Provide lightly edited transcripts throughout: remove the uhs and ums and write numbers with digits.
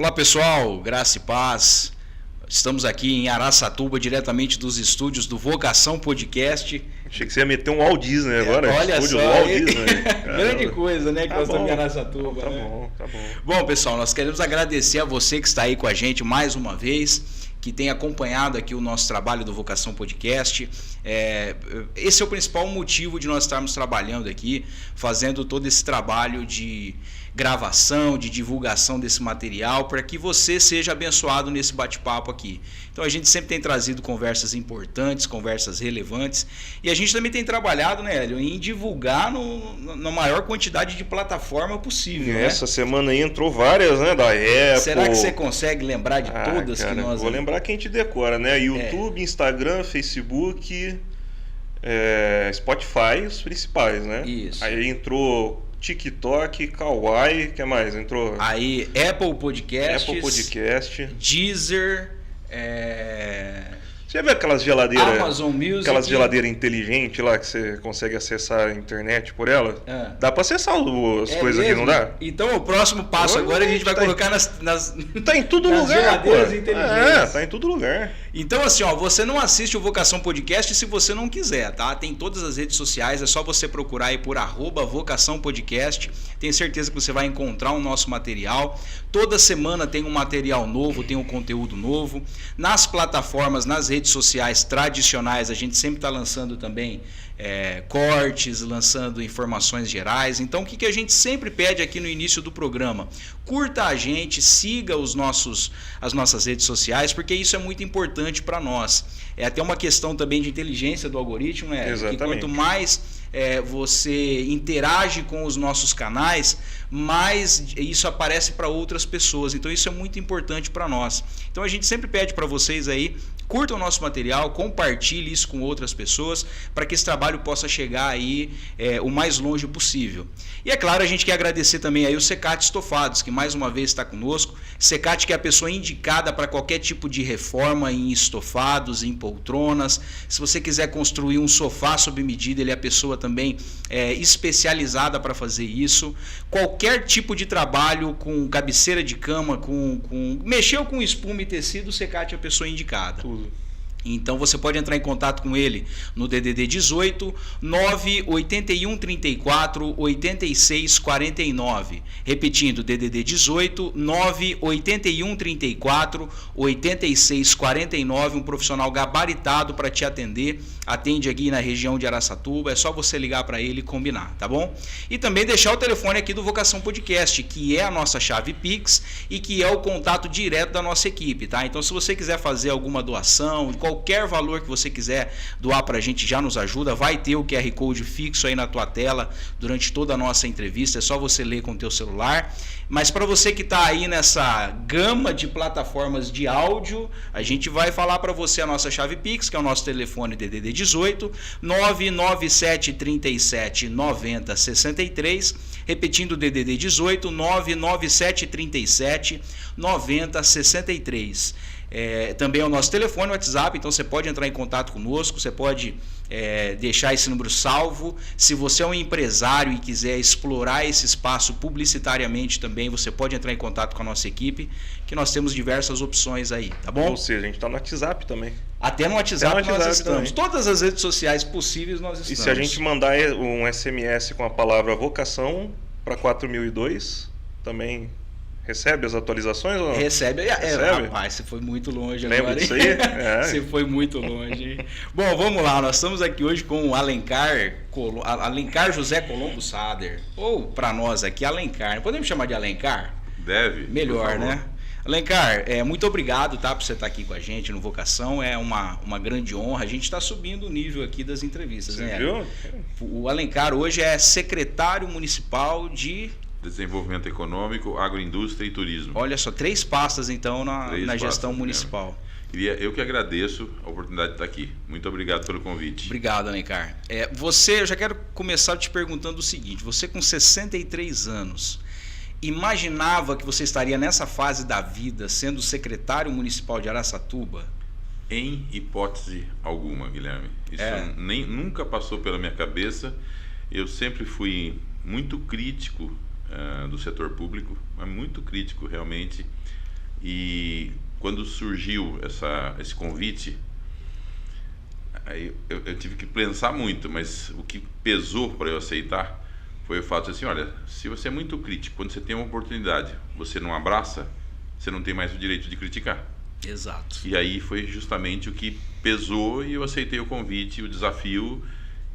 Olá pessoal, graça e paz. Estamos aqui em Araçatuba, diretamente dos estúdios do Vocação Podcast. Achei que você ia meter um Walt Disney agora. Olha estúdio só, do Walt Disney. Grande coisa, né? Que nós estamos em Araçatuba. Tá né? bom, tá bom. Bom, pessoal, nós queremos agradecer a você que está aí com a gente mais uma vez, que tem acompanhado aqui o nosso trabalho do Vocação Podcast. Esse é o principal motivo de nós estarmos trabalhando aqui, fazendo todo esse trabalho de gravação, de divulgação desse material, para que você seja abençoado nesse bate-papo aqui. Então a gente sempre tem trazido conversas importantes, conversas relevantes, e a gente também tem trabalhado, né, Hélio, em divulgar na maior quantidade de plataforma possível. Essa semana aí entrou várias, né, da Apple. Será que você consegue lembrar de todas, cara, que nós... Vou lembrar que a gente decora, né? YouTube, Instagram, Facebook, Spotify, os principais, né? Isso. Aí entrou TikTok, Kawaii, o que mais? Entrou aí Apple Podcast, Deezer, Você já viu aquelas geladeiras, Amazon Music, aquelas geladeiras inteligentes lá que você consegue acessar a internet por ela? Dá para acessar as coisas aqui, não dá? Então o próximo passo agora a gente vai colocar nas tá em todo nas lugar, geladeiras inteligentes. Tá em todo lugar. Então assim, ó, você não assiste o Vocação Podcast se você não quiser, tá? Tem todas as redes sociais, é só você procurar aí por @Vocação Podcast. Tenho certeza que você vai encontrar o nosso material. Toda semana tem um material novo, tem um conteúdo novo. Nas plataformas, nas redes sociais tradicionais, a gente sempre está lançando também cortes, lançando informações gerais. Então o que a gente sempre pede aqui no início do programa? Curta a gente, siga as nossas redes sociais, porque isso é muito importante para nós. É até uma questão também de inteligência do algoritmo, né? Exatamente. Que quanto mais você interage com os nossos canais, mais isso aparece para outras pessoas. Então isso é muito importante para nós. Então a gente sempre pede para vocês aí, curtam o nosso material, compartilhe isso com outras pessoas, para que esse trabalho possa chegar aí o mais longe possível. E é claro, a gente quer agradecer também aí o Secate Estofados, que mais uma vez está conosco. Secate, que é a pessoa indicada para qualquer tipo de reforma em estofados, em poltronas. Se você quiser construir um sofá sob medida, ele é a pessoa também especializada para fazer isso. Qualquer tipo de trabalho com cabeceira de cama, mexeu com espuma e tecido, o Secate é a pessoa indicada. Tudo. Então você pode entrar em contato com ele no DDD 18 981 34 86 49. Repetindo, DDD 18 981 34 86 49. Um profissional gabaritado para te atender. Atende aqui na região de Araçatuba. É só você ligar para ele e combinar, tá bom? E também deixar o telefone aqui do Vocação Podcast, que é a nossa chave Pix e que é o contato direto da nossa equipe, tá? Então se você quiser fazer alguma doação, qualquer valor que você quiser doar para a gente já nos ajuda. Vai ter o QR Code fixo aí na tua tela durante toda a nossa entrevista. É só você ler com o teu celular. Mas para você que está aí nessa gama de plataformas de áudio, a gente vai falar para você a nossa chave Pix, que é o nosso telefone DDD 18 997 37 90 63. Repetindo, DDD 18 997 37 90 63. Também é o nosso telefone, o WhatsApp, então você pode entrar em contato conosco, você pode deixar esse número salvo. Se você é um empresário e quiser explorar esse espaço publicitariamente também, você pode entrar em contato com a nossa equipe, que nós temos diversas opções aí, tá bom? Ou seja, a gente está no WhatsApp também. Até no WhatsApp, nós estamos. Também. Todas as redes sociais possíveis nós estamos. E se a gente mandar um SMS com a palavra vocação para 4002, também... Recebe as atualizações? Ou não? Recebe. Rapaz, você foi muito longe. Lembra agora. Disso aí? Você foi muito longe. Bom, vamos lá. Nós estamos aqui hoje com o Alencar José Colombo Sader. Ou para nós aqui, Alencar. Podemos chamar de Alencar? Deve. Melhor, né? Alencar, muito obrigado, tá, por você estar aqui com a gente no Vocação. É uma grande honra. A gente está subindo o nível aqui das entrevistas, você né? Viu? O Alencar hoje é secretário municipal de... Desenvolvimento Econômico, Agroindústria e Turismo. Olha só, 3 pastas então na gestão municipal. Eu que agradeço a oportunidade de estar aqui. Muito obrigado pelo convite. Obrigado, Alencar. Eu já quero começar te perguntando o seguinte: você com 63 anos, imaginava que você estaria nessa fase da vida sendo secretário municipal de Araçatuba? Em hipótese alguma, Guilherme. Isso nunca passou pela minha cabeça. Eu sempre fui muito crítico do setor público, mas muito crítico realmente E quando surgiu esse convite, aí eu tive que pensar muito, mas o que pesou para eu aceitar foi o fato de assim, olha, se você é muito crítico, quando você tem uma oportunidade, você não abraça, você não tem mais o direito de criticar. Exato. E aí foi justamente o que pesou e eu aceitei o convite, o desafio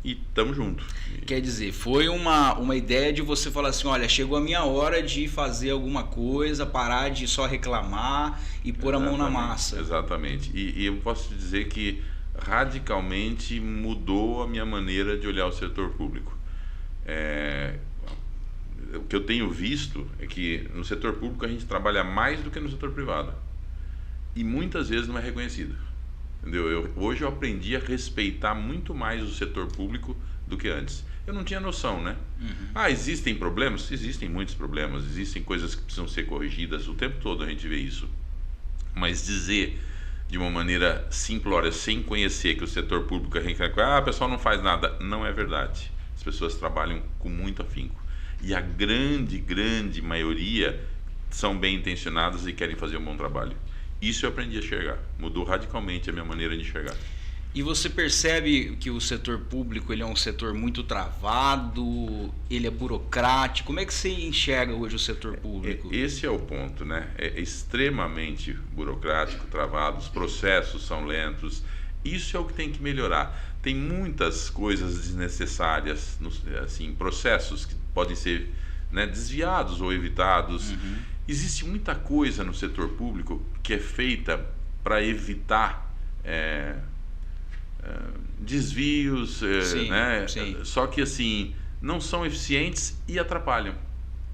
e tamo junto. Quer dizer, foi uma ideia de você falar assim, olha, chegou a minha hora de fazer alguma coisa, parar de só reclamar e pôr a mão na massa. Exatamente. E eu posso te dizer que radicalmente mudou a minha maneira de olhar o setor público. O que eu tenho visto é que no setor público a gente trabalha mais do que no setor privado. E muitas vezes não é reconhecido. Entendeu? Hoje eu aprendi a respeitar muito mais o setor público do que antes. Eu não tinha noção, né? Existem problemas? Existem muitos problemas. Existem coisas que precisam ser corrigidas. O tempo todo a gente vê isso. Mas dizer de uma maneira simplória, sem conhecer que o setor público o pessoal não faz nada, não é verdade. As pessoas trabalham com muito afinco. E a grande maioria são bem intencionadas e querem fazer um bom trabalho. Isso eu aprendi a enxergar. Mudou radicalmente a minha maneira de enxergar. E você percebe que o setor público ele é um setor muito travado, ele é burocrático. Como é que você enxerga hoje o setor público? Esse é o ponto, né? É extremamente burocrático, travado, os processos são lentos. Isso é o que tem que melhorar. Tem muitas coisas desnecessárias, assim, processos que podem ser, né, desviados ou evitados. Existe muita coisa no setor público que é feita para evitar desvios, Sim, né? sim. Só que assim, não são eficientes e atrapalham.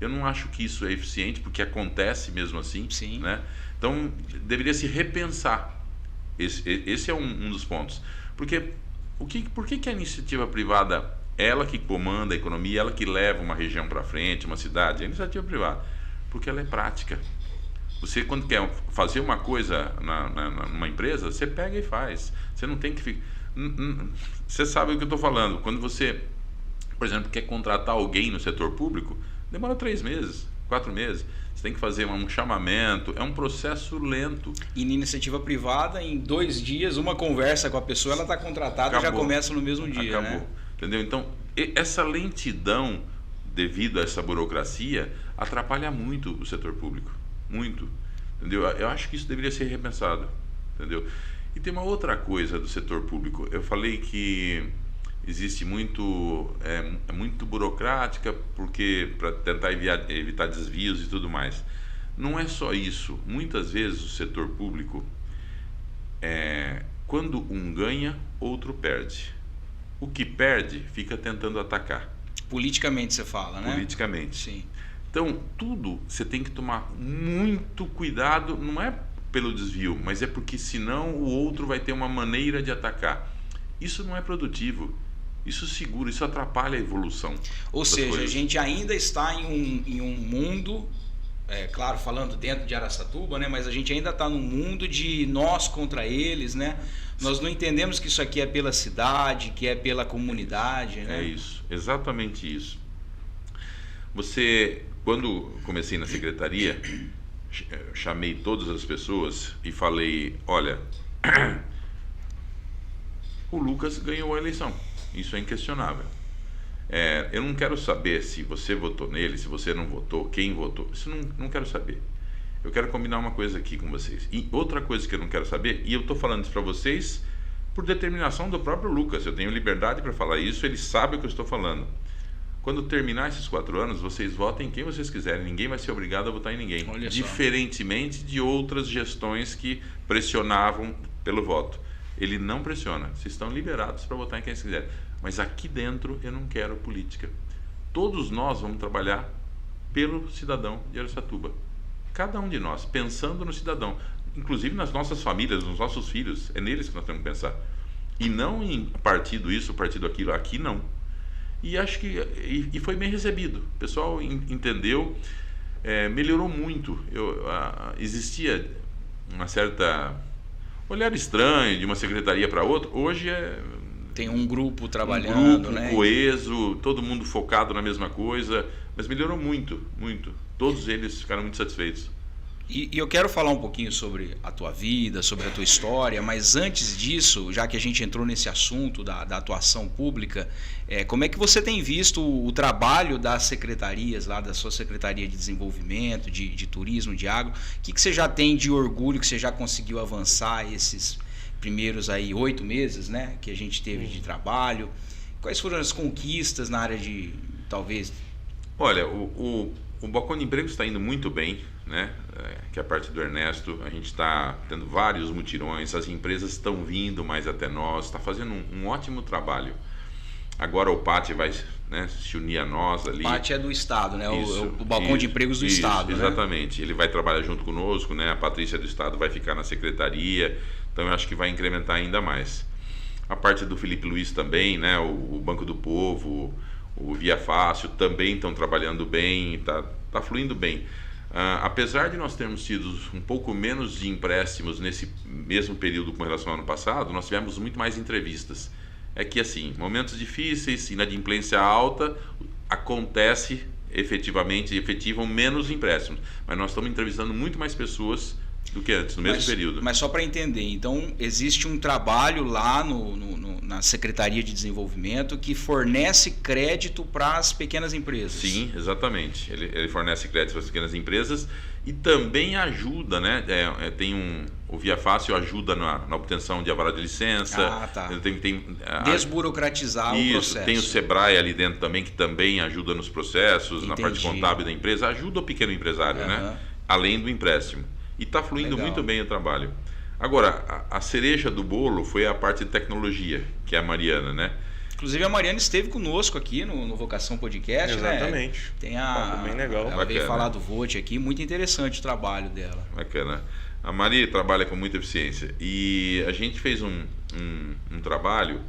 Eu não acho que isso é eficiente, porque acontece mesmo assim. Sim. Né? Então, deveria se repensar. Esse é um dos pontos. Porque por que a iniciativa privada, ela que comanda a economia, ela que leva uma região para frente, uma cidade, a iniciativa privada? Porque ela é prática. Você, quando quer fazer uma coisa numa empresa, você pega e faz. Você não tem que ficar... Você sabe o que eu estou falando. Quando você, por exemplo, quer contratar alguém no setor público, demora 3 meses, 4 meses. Você tem que fazer um chamamento. É um processo lento. E na iniciativa privada, em 2 dias, uma conversa com a pessoa, ela está contratada e já começa no mesmo dia. Acabou. Né? Entendeu? Então, essa lentidão devido a essa burocracia atrapalha muito o setor público. Muito. Entendeu? Eu acho que isso deveria ser repensado. Entendeu? E tem uma outra coisa do setor público. Eu falei que existe muito burocrática porque para tentar evitar desvios e tudo mais. Não é só isso. Muitas vezes o setor público, quando um ganha, outro perde. O que perde fica tentando atacar. Politicamente você fala, né? Politicamente. Sim. Então, tudo você tem que tomar muito cuidado, não é pelo desvio, mas é porque senão o outro vai ter uma maneira de atacar. Isso não é produtivo, isso segura, isso atrapalha a evolução. Ou seja, coisas. A gente ainda está em um mundo, claro, falando dentro de Araçatuba, né? Mas a gente ainda está num mundo de nós contra eles, né? Nós não entendemos que isso aqui é pela cidade, que é pela comunidade, né? É isso, exatamente isso. Quando comecei na secretaria, chamei todas as pessoas e falei, olha, o Lucas ganhou a eleição, isso é inquestionável. Eu não quero saber se você votou nele, se você não votou, quem votou, isso não quero saber. Eu quero combinar uma coisa aqui com vocês. E outra coisa que eu não quero saber, e eu estou falando isso para vocês por determinação do próprio Lucas, eu tenho liberdade para falar isso, ele sabe o que eu estou falando. Quando terminar esses 4 anos, vocês votem quem vocês quiserem. Ninguém vai ser obrigado a votar em ninguém. Olha só. Diferentemente de outras gestões que pressionavam pelo voto. Ele não pressiona. Vocês estão liberados para votar em quem vocês quiserem. Mas aqui dentro eu não quero política. Todos nós vamos trabalhar pelo cidadão de Araçatuba. Cada um de nós, pensando no cidadão. Inclusive nas nossas famílias, nos nossos filhos. É neles que nós temos que pensar. E não em partido isso, partido aquilo. Aqui não. E acho que foi bem recebido. O pessoal entendeu, melhorou muito. Existia uma certa olhar estranho de uma secretaria para outra. Hoje tem um grupo trabalhando, um grupo, né? Coeso, todo mundo focado na mesma coisa, mas melhorou muito, muito. Todos eles ficaram muito satisfeitos. E eu quero falar um pouquinho sobre a tua vida, sobre a tua história, mas antes disso, já que a gente entrou nesse assunto da atuação pública, como é que você tem visto o trabalho das secretarias, lá da sua Secretaria de Desenvolvimento, de Turismo, de Agro? O que você já tem de orgulho que você já conseguiu avançar esses primeiros aí 8 meses, né, que a gente teve de trabalho? Quais foram as conquistas na área de, talvez... Olha, o Balcão de Empregos está indo muito bem, né? Que é a parte do Ernesto, a gente está tendo vários mutirões, as empresas estão vindo mais até nós, está fazendo um ótimo trabalho. Agora o PAT vai, né, se unir a nós ali. O PAT é do Estado, né? O Balcão isso, de Empregos do isso, Estado. Exatamente, né? Ele vai trabalhar junto conosco, né? A Patrícia do Estado vai ficar na secretaria, então eu acho que vai incrementar ainda mais. A parte do Felipe Luiz também, né? O Banco do Povo, o Via Fácil também estão trabalhando bem, tá fluindo bem. Apesar de nós termos tido um pouco menos de empréstimos nesse mesmo período com relação ao ano passado, nós tivemos muito mais entrevistas. É que assim, momentos difíceis, inadimplência alta, efetivam menos empréstimos. Mas nós estamos entrevistando muito mais pessoas do que antes, no mesmo período. Mas só para entender, então existe um trabalho lá na Secretaria de Desenvolvimento que fornece crédito para as pequenas empresas. Sim, exatamente. Ele fornece crédito para as pequenas empresas e também ajuda, né? O Via Fácil ajuda na obtenção de aval de licença. Tá. Tem desburocratizar o processo. Tem o Sebrae ali dentro também, que também ajuda nos processos, na parte contábil da empresa, ajuda o pequeno empresário, né? Além do empréstimo. E está fluindo muito bem o trabalho. Agora, a cereja do bolo foi a parte de tecnologia, que é a Mariana, né? Inclusive a Mariana esteve conosco aqui no Vocação Podcast, Exatamente. né? Tem bem legal. Ela veio falar do VOT aqui, muito interessante o trabalho dela. Bacana. A Maria trabalha com muita eficiência e a gente fez um trabalho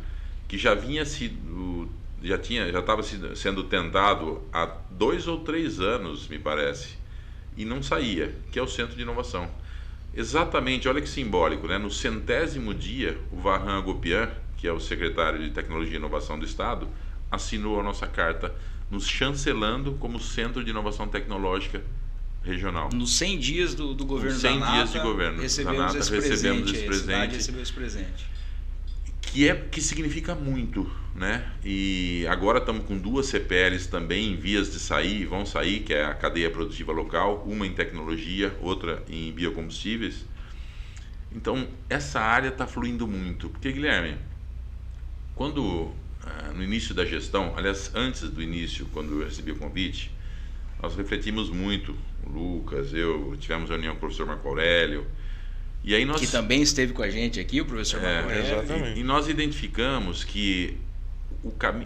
que já estava sendo tentado há 2 ou 3 anos, me parece, e não saía, que é o Centro de Inovação. Exatamente, olha que simbólico, né? No 100º dia, o Varran Agopian, que é o secretário de Tecnologia e Inovação do Estado, assinou a nossa carta, nos chancelando como Centro de Inovação Tecnológica Regional. Nos 100 dias do governo da NATA, 100 dias de governo recebemos esse presente. Recebeu esse presente. Que significa muito, né? E agora estamos com 2 CPLs também em vias de sair, vão sair, que é a cadeia produtiva local, uma em tecnologia, outra em biocombustíveis. Então, essa área está fluindo muito. Porque, Guilherme, quando no início da gestão, aliás, antes do início, quando eu recebi o convite, nós refletimos muito, o Lucas, eu, tivemos reunião com o professor Marco Aurélio, e aí que também esteve com a gente aqui, o professor Marco Aurélio. Exatamente. E nós identificamos que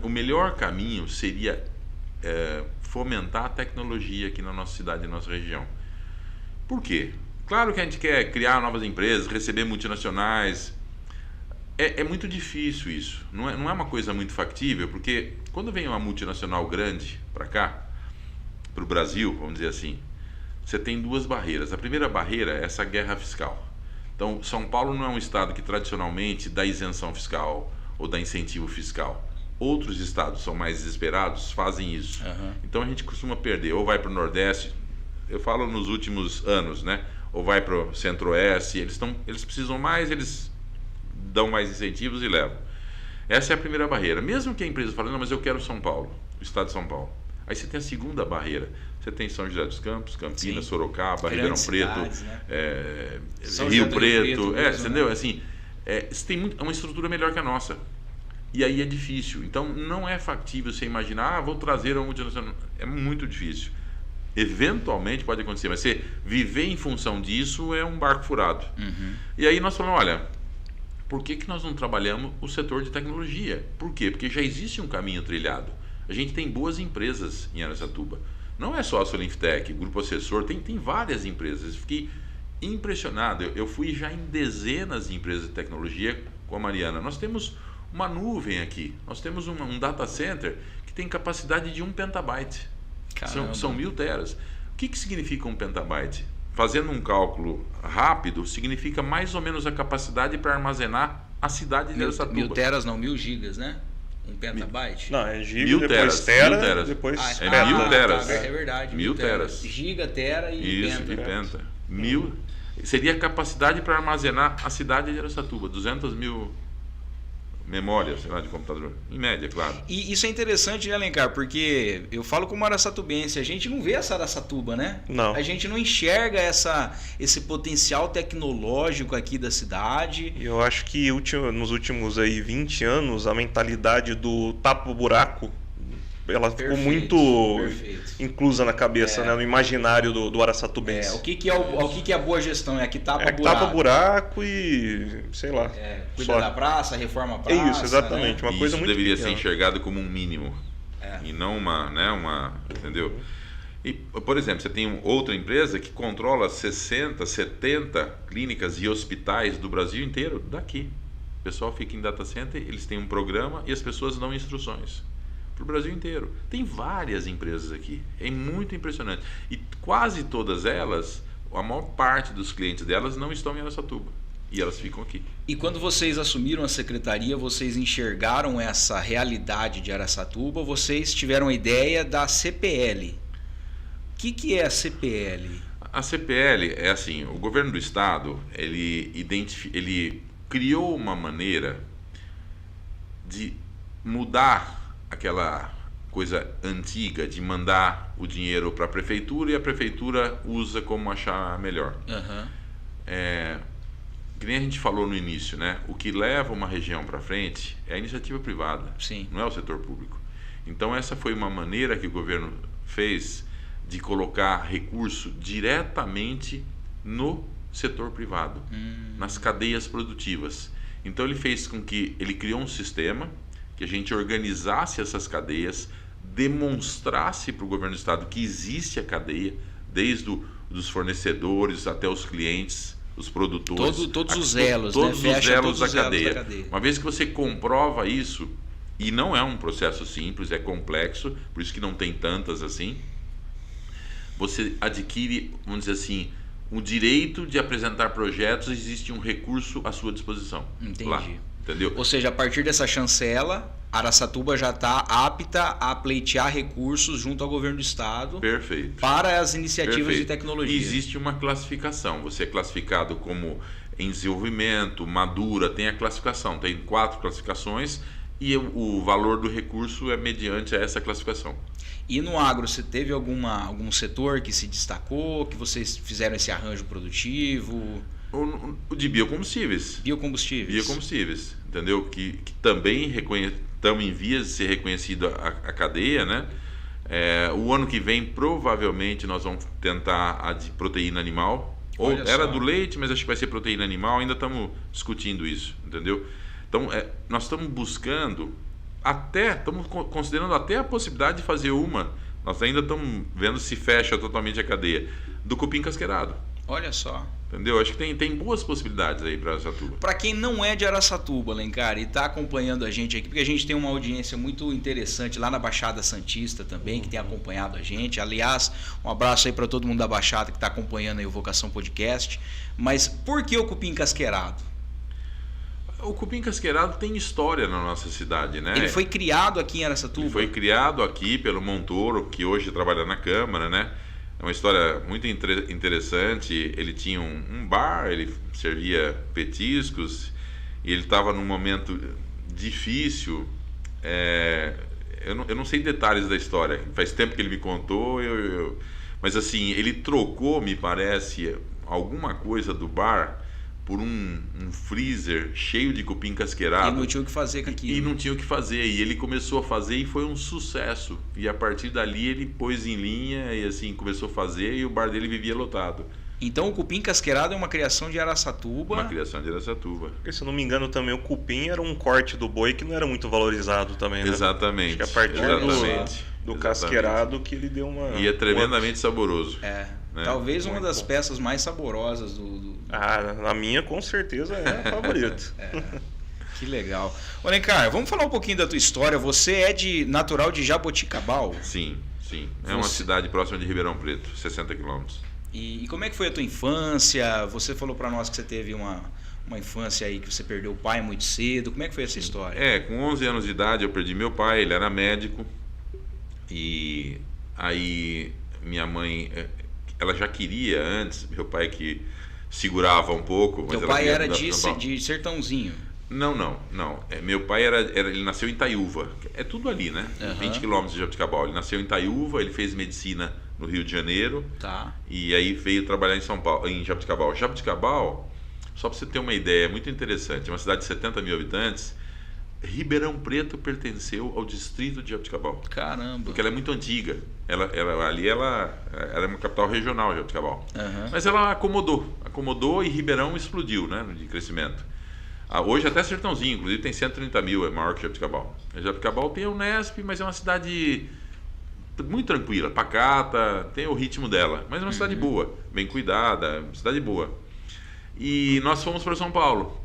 o melhor caminho seria fomentar a tecnologia aqui na nossa cidade e na nossa região. Por quê? Claro que a gente quer criar novas empresas, receber multinacionais. É muito difícil isso. Não é uma coisa muito factível, porque quando vem uma multinacional grande para cá, para o Brasil, vamos dizer assim, você tem 2 barreiras. A primeira barreira é essa guerra fiscal. Então, São Paulo não é um estado que tradicionalmente dá isenção fiscal ou dá incentivo fiscal. Outros estados são mais desesperados, fazem isso. Então a gente costuma perder, ou vai para o Nordeste, eu falo nos últimos anos, né? Ou vai para o Centro-Oeste, eles precisam mais, eles dão mais incentivos e levam. Essa é a primeira barreira. Mesmo que a empresa fale, não, mas eu quero São Paulo, o estado de São Paulo. Aí você tem a segunda barreira. Você tem São José dos Campos, Campinas, Sim. Sorocaba, Ribeirão Preto, né? São Rio José do Preto, mesmo, entendeu? Né? Assim, você tem uma estrutura melhor que a nossa. E aí é difícil. Então não é factível você imaginar, vou trazer uma multinacional. É muito difícil. Eventualmente pode acontecer, mas você viver em função disso é um barco furado. E aí nós falamos, olha, por que nós não trabalhamos o setor de tecnologia? Por quê? Porque já existe um caminho trilhado. A gente tem boas empresas em Araçatuba. Não é só a Solinftec, o Grupo Assessor, tem várias empresas. Eu fiquei impressionado. Eu fui já em dezenas de empresas de tecnologia com a Mariana. Nós temos uma nuvem aqui. Nós temos um data center que tem capacidade de 1 petabyte. São 1000 teras. O que significa 1 petabyte? Fazendo um cálculo rápido, significa mais ou menos a capacidade para armazenar a cidade de Araçatuba. 1000 teras não, 1000 gigas, né? 1 petabyte? Não, é giga, 1000 depois teras, tera, 1000 teras. depois É 1000 teras. É verdade. 1000 teras. Giga, tera e Isso, penta. e penta. Seria a capacidade para armazenar a cidade de Araçatuba, 200 mil memórias, sei lá, de computador, em média, claro. E isso é interessante, né, Alencar? Porque eu falo como araçatubense, a gente não vê essa Araçatuba, né? Não. A gente não enxerga esse potencial tecnológico aqui da cidade. Eu acho que nos últimos aí 20 anos, a mentalidade do tapa-buraco, ela ficou muito inclusa na cabeça, né, no imaginário do araçatubense. O que é a boa gestão? É que tapa-buraco. Tapa-buraco e, sei lá. Cuida da praça, reforma a praça. É isso, exatamente. Né? Uma coisa muito deveria pequena. ser enxergado como um mínimo. E não uma entendeu? E, por exemplo, você tem outra empresa que controla 60, 70 clínicas e hospitais do Brasil inteiro daqui. O pessoal fica em data center, eles têm um programa e as pessoas dão instruções para o Brasil inteiro. Tem várias empresas aqui, é muito impressionante. E quase todas elas, a maior parte dos clientes delas não estão em Araçatuba. E elas ficam aqui. E quando vocês assumiram a secretaria, vocês enxergaram essa realidade de Araçatuba, vocês tiveram a ideia da CPL. O que é a CPL? A CPL é assim, o governo do estado, ele criou uma maneira de mudar aquela coisa antiga de mandar o dinheiro para a prefeitura e a prefeitura usa como achar melhor. Que nem a gente falou no início, né? O que leva uma região para frente é a iniciativa privada, Sim. Não é o setor público. Então essa foi uma maneira que o governo fez de colocar recurso diretamente no setor privado, nas cadeias produtivas. Então ele fez com que ele criou um sistema que a gente organizasse essas cadeias, demonstrasse para o governo do estado que existe a cadeia, desde os fornecedores até os clientes, os produtores. Todos os elos, todos né? os Fecha elos todos da os elos cadeia. da cadeia. Uma vez que você comprova isso, e não é um processo simples, é complexo, por isso que não tem tantas assim, você adquire, vamos dizer assim, o direito de apresentar projetos, existe um recurso à sua disposição. Entendi. Lá, entendeu? Ou seja, a partir dessa chancela, Araçatuba já está apta a pleitear recursos junto ao governo do estado. Perfeito. Para as iniciativas Perfeito. de tecnologia. Existe uma classificação. Você é classificado como em desenvolvimento, madura, tem a classificação. Tem 4 classificações e o valor do recurso é mediante essa classificação. E no agro, você teve algum setor que se destacou, que vocês fizeram esse arranjo produtivo? O de biocombustíveis. Biocombustíveis, entendeu? Que também estamos em vias de ser reconhecido a cadeia, né? O ano que vem, provavelmente, nós vamos tentar a de proteína animal. Olha Ou era só. do leite, mas acho que vai ser proteína animal. Ainda estamos discutindo isso, entendeu? Então, nós estamos buscando, estamos considerando até a possibilidade de fazer nós ainda estamos vendo se fecha totalmente a cadeia, do cupim casqueirado. Olha só. Entendeu? Acho que tem boas possibilidades aí para Araçatuba. Para quem não é de Araçatuba, Alencar, e está acompanhando a gente aqui, porque a gente tem uma audiência muito interessante lá na Baixada Santista também, que tem acompanhado a gente. Aliás, um abraço aí para todo mundo da Baixada que está acompanhando aí o Vocação Podcast. Mas por que o cupim casqueirado? O cupim casqueirado tem história na nossa cidade, né? Ele foi criado aqui em Araçatuba? Ele foi criado aqui pelo Montoro, que hoje trabalha na Câmara, né? É uma história muito interessante. Ele tinha um bar, ele servia petiscos e ele estava num momento difícil. Eu não sei detalhes da história, faz tempo que ele me contou, mas assim, ele trocou, me parece, alguma coisa do bar por um freezer cheio de cupim casqueirado. E não tinha o que fazer com aquilo. E não tinha o que fazer. E ele começou a fazer e foi um sucesso. E a partir dali ele pôs em linha e assim começou a fazer e o bar dele vivia lotado. Então o cupim casqueirado é uma criação de Araçatuba. Uma criação de Araçatuba. Porque, se eu não me engano, também o cupim era um corte do boi que não era muito valorizado também, né? Exatamente. Acho que a partir Exatamente. do casqueirado que ele deu uma... E é tremendamente saboroso. Né? Muito Talvez uma das bom. peças mais saborosas do... Na minha, com certeza, é a favorita. Que legal. Ô, Alencar, vamos falar um pouquinho da tua história. Você é natural de Jaboticabal? Sim. É uma cidade próxima de Ribeirão Preto, 60 quilômetros. E como é que foi a tua infância? Você falou para nós que você teve uma infância aí que você perdeu o pai muito cedo. Como é que foi essa história? Com 11 anos de idade eu perdi meu pai, ele era médico. E aí minha mãe... ela já queria antes, meu pai que segurava um pouco. Mas teu pai era de Sertãozinho? Não. Meu pai ele nasceu em Itaiúva. É tudo ali, né? 20 quilômetros de Jaboticabal. Ele nasceu em Itaiúva, ele fez medicina no Rio de Janeiro. Tá. E aí veio trabalhar em São Paulo, em Jaboticabal. Jaboticabal, só para você ter uma ideia, é muito interessante. É uma cidade de 70 mil habitantes. Ribeirão Preto pertenceu ao distrito de Jaboticabal. Caramba. Porque ela é muito antiga. Ela é uma capital regional, Jaboticabal. Mas ela acomodou e Ribeirão explodiu, né, de crescimento. Hoje até Sertãozinho, inclusive, tem 130 mil, é maior que Jaboticabal. Jaboticabal tem a Unesp, mas é uma cidade muito tranquila, pacata, tem o ritmo dela. Mas é uma cidade boa, bem cuidada, cidade boa. E nós fomos para São Paulo.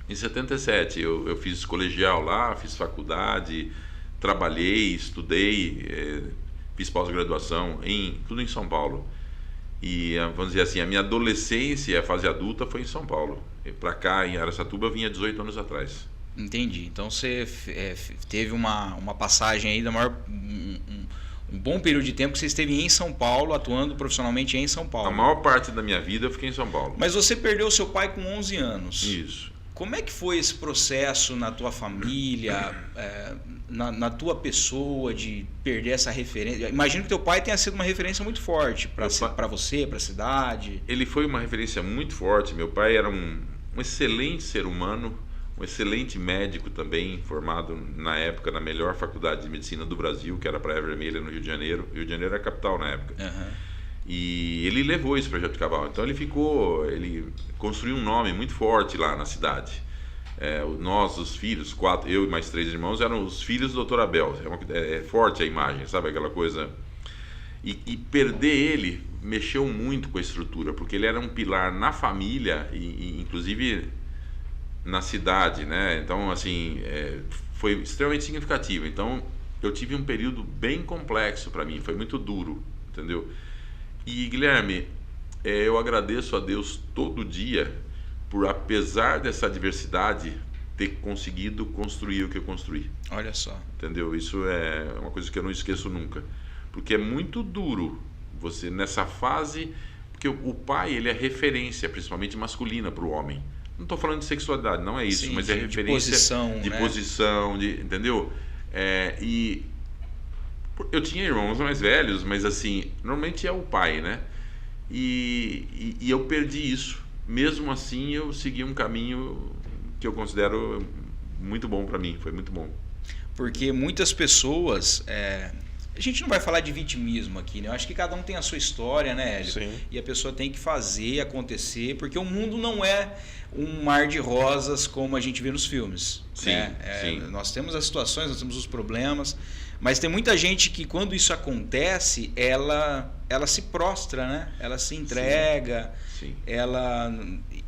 Em 77, eu fiz colegial lá, fiz faculdade, trabalhei, estudei, fiz pós-graduação, tudo em São Paulo. E, vamos dizer assim, a minha adolescência e a fase adulta foi em São Paulo. Para cá, em Araçatuba, eu vinha 18 anos atrás. Entendi. Então você teve uma passagem aí, um bom período de tempo que você esteve em São Paulo, atuando profissionalmente em São Paulo. A maior parte da minha vida eu fiquei em São Paulo. Mas você perdeu seu pai com 11 anos. Isso. Como é que foi esse processo na tua família, na tua pessoa, de perder essa referência? Imagino que teu pai tenha sido uma referência muito forte para você, para a cidade. Ele foi uma referência muito forte. Meu pai era um excelente ser humano, um excelente médico também, formado na época na melhor faculdade de medicina do Brasil, que era a Praia Vermelha, no Rio de Janeiro. Rio de Janeiro era a capital na época. E ele levou isso para Jaboticabal. Então ele construiu um nome muito forte lá na cidade. Nós, os filhos, 4, eu e mais 3 irmãos, eram os filhos do Dr. Abel. É forte a imagem, sabe aquela coisa? E perder ele mexeu muito com a estrutura, porque ele era um pilar na família e inclusive na cidade, né? Então, assim, foi extremamente significativo. Então, eu tive um período bem complexo para mim, foi muito duro, entendeu? E, Guilherme, eu agradeço a Deus todo dia por, apesar dessa adversidade, ter conseguido construir o que eu construí. Olha só. Entendeu? Isso é uma coisa que eu não esqueço nunca. Porque é muito duro você, nessa fase... Porque o pai, ele é referência, principalmente masculina, para o homem. Não estou falando de sexualidade, não é isso. Sim, mas é referência de posição, entendeu? E eu tinha irmãos mais velhos, mas assim, normalmente é o pai, né? E eu perdi isso. Mesmo assim, eu segui um caminho que eu considero muito bom para mim. Foi muito bom. Porque muitas pessoas... A gente não vai falar de vitimismo aqui, né? Eu acho que cada um tem a sua história, né, Hélio? Sim. E a pessoa tem que fazer acontecer, porque o mundo não é um mar de rosas como a gente vê nos filmes. Sim, né? sim. Nós temos as situações, nós temos os problemas, mas tem muita gente que quando isso acontece, ela se prostra, né? Ela se entrega, Sim.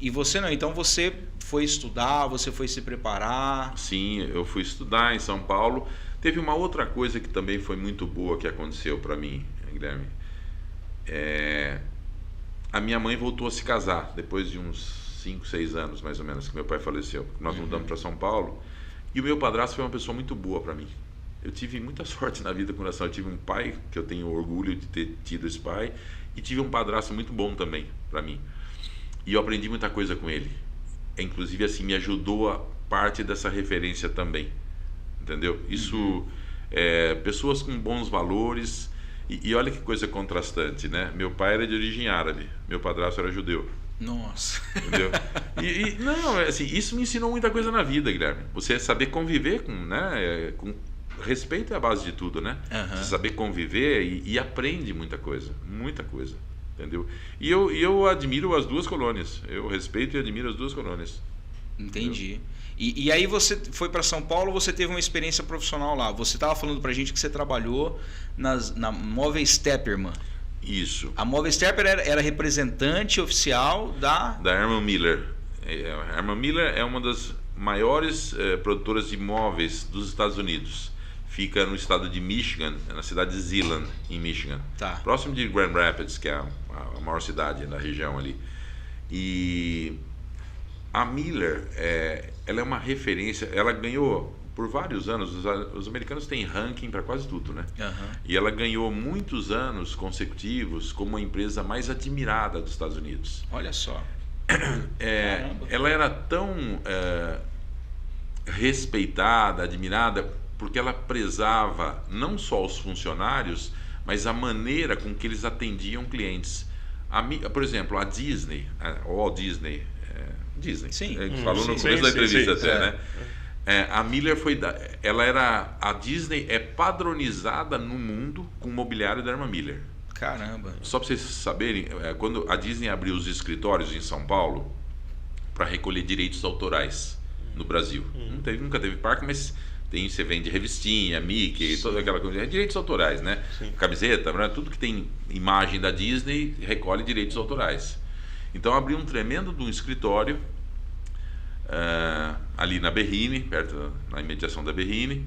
E você não. Então você foi estudar, você foi se preparar. Sim, eu fui estudar em São Paulo. Teve uma outra coisa que também foi muito boa que aconteceu para mim, Guilherme. A minha mãe voltou a se casar depois de uns 5, 6 anos, mais ou menos, que meu pai faleceu. Nós mudamos para São Paulo. E o meu padrasto foi uma pessoa muito boa para mim. Eu tive muita sorte na vida com relação. Eu tive um pai, que eu tenho orgulho de ter tido esse pai, e tive um padrasto muito bom também para mim. E eu aprendi muita coisa com ele. Inclusive, assim, me ajudou a parte dessa referência também. Entendeu? Isso, pessoas com bons valores. E olha que coisa contrastante, né? Meu pai era de origem árabe, meu padrasto era judeu. Nossa. Entendeu? Não, assim, isso me ensinou muita coisa na vida, Guilherme. Você saber conviver com respeito é a base de tudo, né? Você saber conviver e aprende muita coisa, entendeu? E eu admiro as duas colônias. Eu respeito e admiro as duas colônias. Entendi. E aí você foi para São Paulo, você teve uma experiência profissional lá. Você estava falando para a gente que você trabalhou na Móveis Tepperman. Isso. A Móveis Tepperman era representante oficial da Herman Miller. A Herman Miller é uma das maiores produtoras de móveis dos Estados Unidos. Fica no estado de Michigan, na cidade de Zeeland, em Michigan. Tá. Próximo de Grand Rapids, que é a maior cidade da região ali. E a Miller, ela é uma referência. Ela ganhou por vários anos, os americanos têm ranking para quase tudo, né? Uhum. E ela ganhou muitos anos consecutivos como a empresa mais admirada dos Estados Unidos. Olha só. Ela era tão respeitada, admirada, porque ela prezava não só os funcionários, mas a maneira com que eles atendiam clientes. Por exemplo, a Disney, Walt Disney, Disney, sim. Falou no começo da entrevista até, né? A Miller a Disney é padronizada no mundo com o mobiliário da irmã Miller. Caramba. Só para vocês saberem, quando a Disney abriu os escritórios em São Paulo para recolher direitos autorais no Brasil, nunca teve parque, mas você vende revistinha, Mickey, toda aquela coisa, direitos autorais, né? Sim. Camiseta, tudo que tem imagem da Disney recolhe direitos autorais. Então abriu um tremendo de um escritório ali na Berrini, na imediação da Berrini,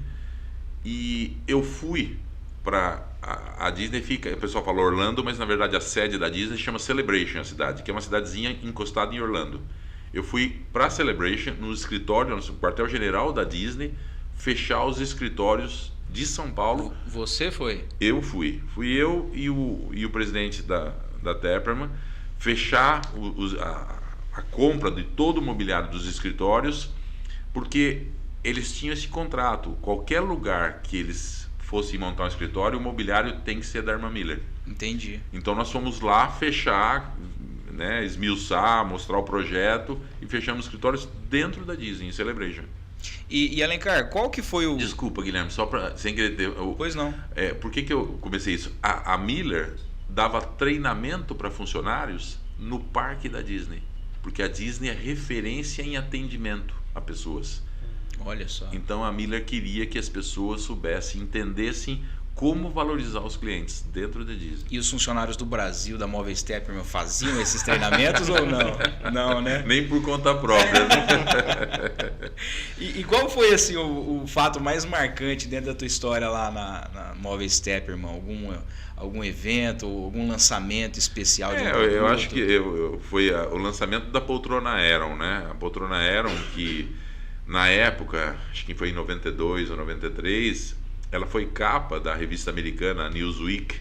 e eu fui para a Disney, o pessoal fala Orlando, mas na verdade a sede da Disney chama Celebration, a cidade, que é uma cidadezinha encostada em Orlando. Eu fui para a Celebration, no escritório, no quartel-general da Disney, fechar os escritórios de São Paulo. Você foi? Eu fui. Fui eu e o presidente da Tepperman fechar a compra de todo o mobiliário dos escritórios, porque eles tinham esse contrato. Qualquer lugar que eles fossem montar um escritório, o mobiliário tem que ser da irmã Miller. Entendi. Então nós fomos lá fechar, né, esmiuçar, mostrar o projeto e fechamos escritórios dentro da Disney, em Celebration. E Alencar, qual que foi o... Desculpa, Guilherme, só sem querer ter... Pois não. Por que eu comecei isso? A Miller dava treinamento para funcionários no parque da Disney, porque a Disney é referência em atendimento a pessoas. Olha só. Então a Miller queria que as pessoas soubessem, entendessem como valorizar os clientes dentro da Disney. E os funcionários do Brasil, da Móveis Tepperman, faziam esses treinamentos ou não? Não, né? Nem por conta própria. E qual foi assim, o fato mais marcante dentro da tua história lá na Móveis Tepperman? Algum evento, algum lançamento especial de um produto? Eu acho que foi o lançamento da poltrona Aeron, né? A poltrona Aeron, que na época, acho que foi em 92 ou 93, ela foi capa da revista americana Newsweek,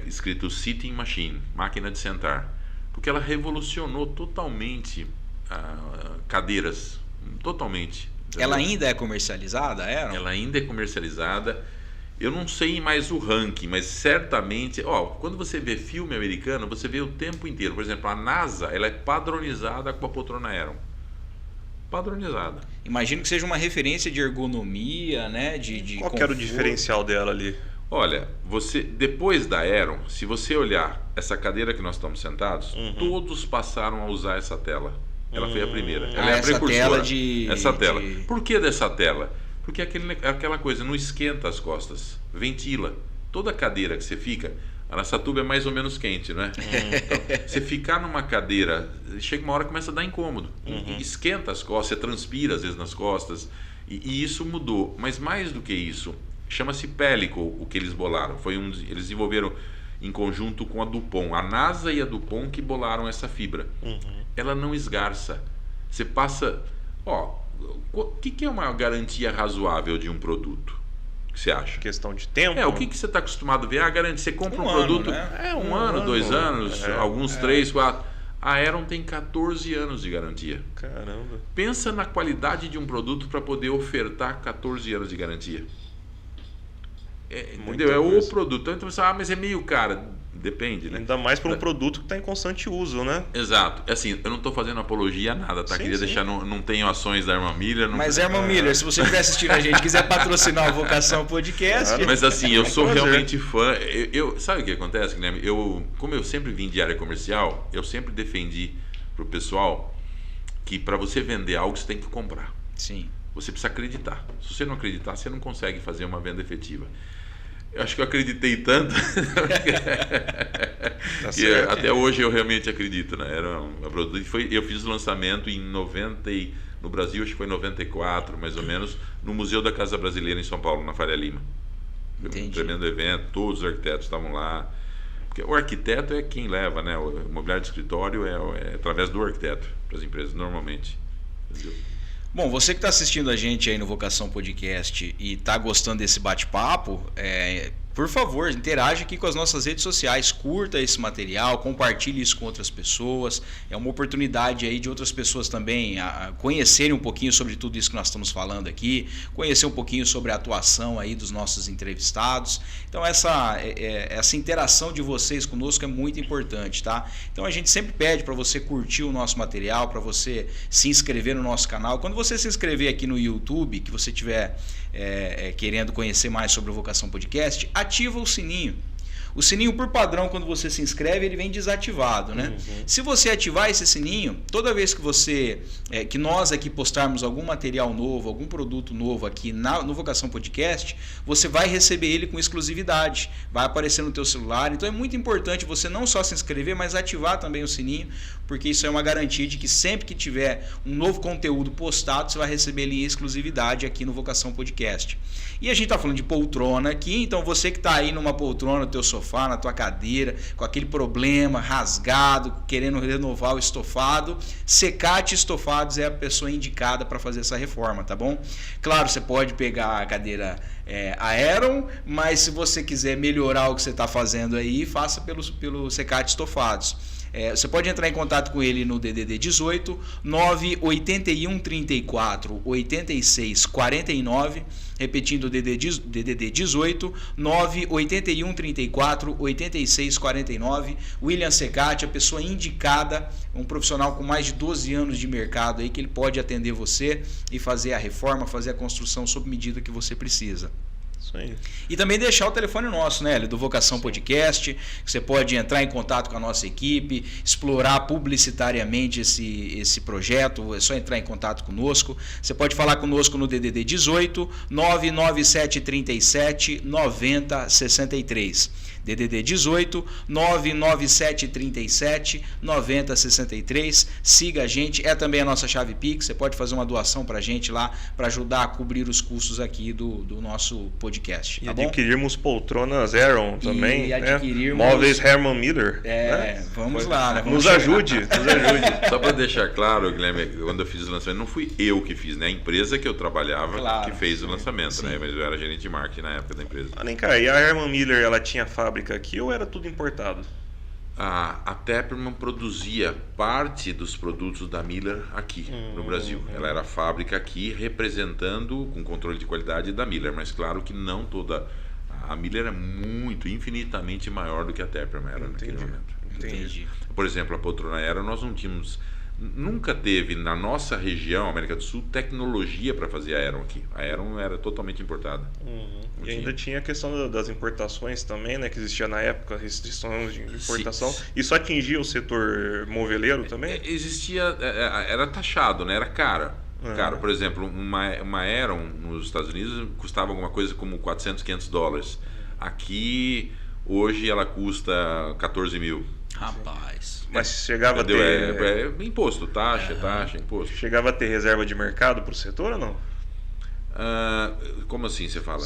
escrito Sitting Machine, máquina de sentar, porque ela revolucionou totalmente cadeiras, totalmente. Entendeu? Ela ainda é comercializada, Aeron? Ela ainda é comercializada. Eu não sei mais o ranking, mas certamente, quando você vê filme americano, você vê o tempo inteiro. Por exemplo, a NASA, ela é padronizada com a poltrona Aeron. Padronizada. Imagino que seja uma referência de ergonomia, né? Qual que era o diferencial dela ali? Olha, depois da Aeron, se você olhar essa cadeira que nós estamos sentados, todos passaram a usar essa tela. Ela foi a primeira. Ela é a precursora. Essa tela. Por que dessa tela? Porque aquela coisa, não esquenta as costas, ventila. Toda cadeira que você fica, a Araçatuba é mais ou menos quente, né? Então, você ficar numa cadeira, chega uma hora que começa a dar incômodo. Esquenta as costas, você transpira às vezes nas costas. E isso mudou. Mas mais do que isso, chama-se Pellicle, o que eles bolaram. Eles desenvolveram em conjunto com a Dupont. A NASA e a Dupont que bolaram essa fibra. Ela não esgarça. Você passa... o que é uma garantia razoável de um produto? O que você acha? Questão de tempo? O que você está acostumado a ver? Garantia. Você compra um produto... Né? Um ano, 2 anos, alguns 3, 4... A Aeron tem 14 anos de garantia. Caramba. Pensa na qualidade de um produto para poder ofertar 14 anos de garantia. Entendeu? É o produto. Então você fala, mas é meio caro. Depende, né? Ainda mais para um produto que está em constante uso, né? Exato. Assim, eu não estou fazendo apologia a nada, tá? Queria deixar, não tenho ações da irmã Miller. Mas irmã Miller, se você estiver assistindo a gente, quiser patrocinar o Vocação Podcast... Mas assim, eu sou realmente fã. Sabe o que acontece, Guilherme? Como eu sempre vim de área comercial, eu sempre defendi pro pessoal que para você vender algo, você tem que comprar. Sim. Você precisa acreditar. Se você não acreditar, você não consegue fazer uma venda efetiva. Eu acho que eu acreditei tanto que até hoje eu realmente acredito, né? Era um produto. Eu fiz o lançamento em 90 no Brasil, acho que foi em 94, mais ou menos, no Museu da Casa Brasileira em São Paulo, na Faria Lima. Entendi. Um tremendo evento, todos os arquitetos estavam lá. Porque o arquiteto é quem leva, né? O mobiliário de escritório é através do arquiteto para as empresas, normalmente. Entendeu? Bom, você que está assistindo a gente aí no Vocação Podcast e está gostando desse bate-papo, por favor, interaja aqui com as nossas redes sociais, curta esse material, compartilhe isso com outras pessoas. É uma oportunidade aí de outras pessoas também conhecerem um pouquinho sobre tudo isso que nós estamos falando aqui, conhecer um pouquinho sobre a atuação aí dos nossos entrevistados. Então essa interação de vocês conosco é muito importante, tá? Então a gente sempre pede para você curtir o nosso material, para você se inscrever no nosso canal. Quando você se inscrever aqui no YouTube, que você tiver querendo conhecer mais sobre o Vocação Podcast, ativa o sininho. O sininho, por padrão, quando você se inscreve, ele vem desativado, né? Se você ativar esse sininho, toda vez que que nós aqui postarmos algum material novo, algum produto novo aqui no Vocação Podcast, você vai receber ele com exclusividade, vai aparecer no teu celular. Então é muito importante você não só se inscrever, mas ativar também o sininho, porque isso é uma garantia de que sempre que tiver um novo conteúdo postado, você vai receber ele em exclusividade aqui no Vocação Podcast. E a gente está falando de poltrona aqui, então você que está aí numa poltrona, no teu sofá, na tua cadeira, com aquele problema rasgado, querendo renovar o estofado, Secate Estofados é a pessoa indicada para fazer essa reforma, tá bom? Claro, você pode pegar a cadeira Aeron, mas se você quiser melhorar o que você está fazendo aí, faça pelo Secate Estofados. Você pode entrar em contato com ele no DDD 18 981 34 86 49, repetindo o DDD 18 981 34 86 49. William Secate, a pessoa indicada, um profissional com mais de 12 anos de mercado aí, que ele pode atender você e fazer a reforma, fazer a construção sob medida que você precisa. Isso aí. E também deixar o telefone nosso, né, do Vocação Podcast. Você pode entrar em contato com a nossa equipe, explorar publicitariamente esse projeto. É só entrar em contato conosco. Você pode falar conosco no DDD 18 99737 9063. DDD 18 99737 9063. Siga a gente. É também a nossa chave Pix. Você pode fazer uma doação para a gente lá para ajudar a cobrir os custos aqui do nosso podcast. E tá bom? adquirirmos poltronas Aeron também. E adquirirmos... Móveis Herman Miller. Né? Vamos lá. Né? Nos ajude. Só para deixar claro, Guilherme, quando eu fiz o lançamento, não fui eu que fiz, né? A empresa que eu trabalhava que fez o lançamento, né? Mas eu era gerente de marketing na época da empresa. Nem cá, e a Herman Miller, ela tinha fábrica aqui ou era tudo importado? A Tepperman produzia parte dos produtos da Miller aqui no Brasil. Ela era a fábrica aqui representando com controle de qualidade da Miller, mas claro que não toda. A Miller é infinitamente maior do que a Tepperman era naquele momento. Entendi. Por exemplo, a poltrona Aeron, nós não tínhamos, nunca teve na nossa região, América do Sul, tecnologia para fazer a Aeron aqui. A Aeron era totalmente importada. E ainda tinha a questão das importações também, né? Que existia na época, restrições de importação. Sim. Isso atingia o setor moveleiro também? Existia, era taxado, né? Era cara. Cara, por exemplo, uma Aeron nos Estados Unidos custava alguma coisa como $400, $500. Aqui, hoje, ela custa 14 mil. Rapaz. Mas chegava a ter... imposto, taxa, imposto. Chegava a ter reserva de mercado para o setor ou não? Como assim você fala?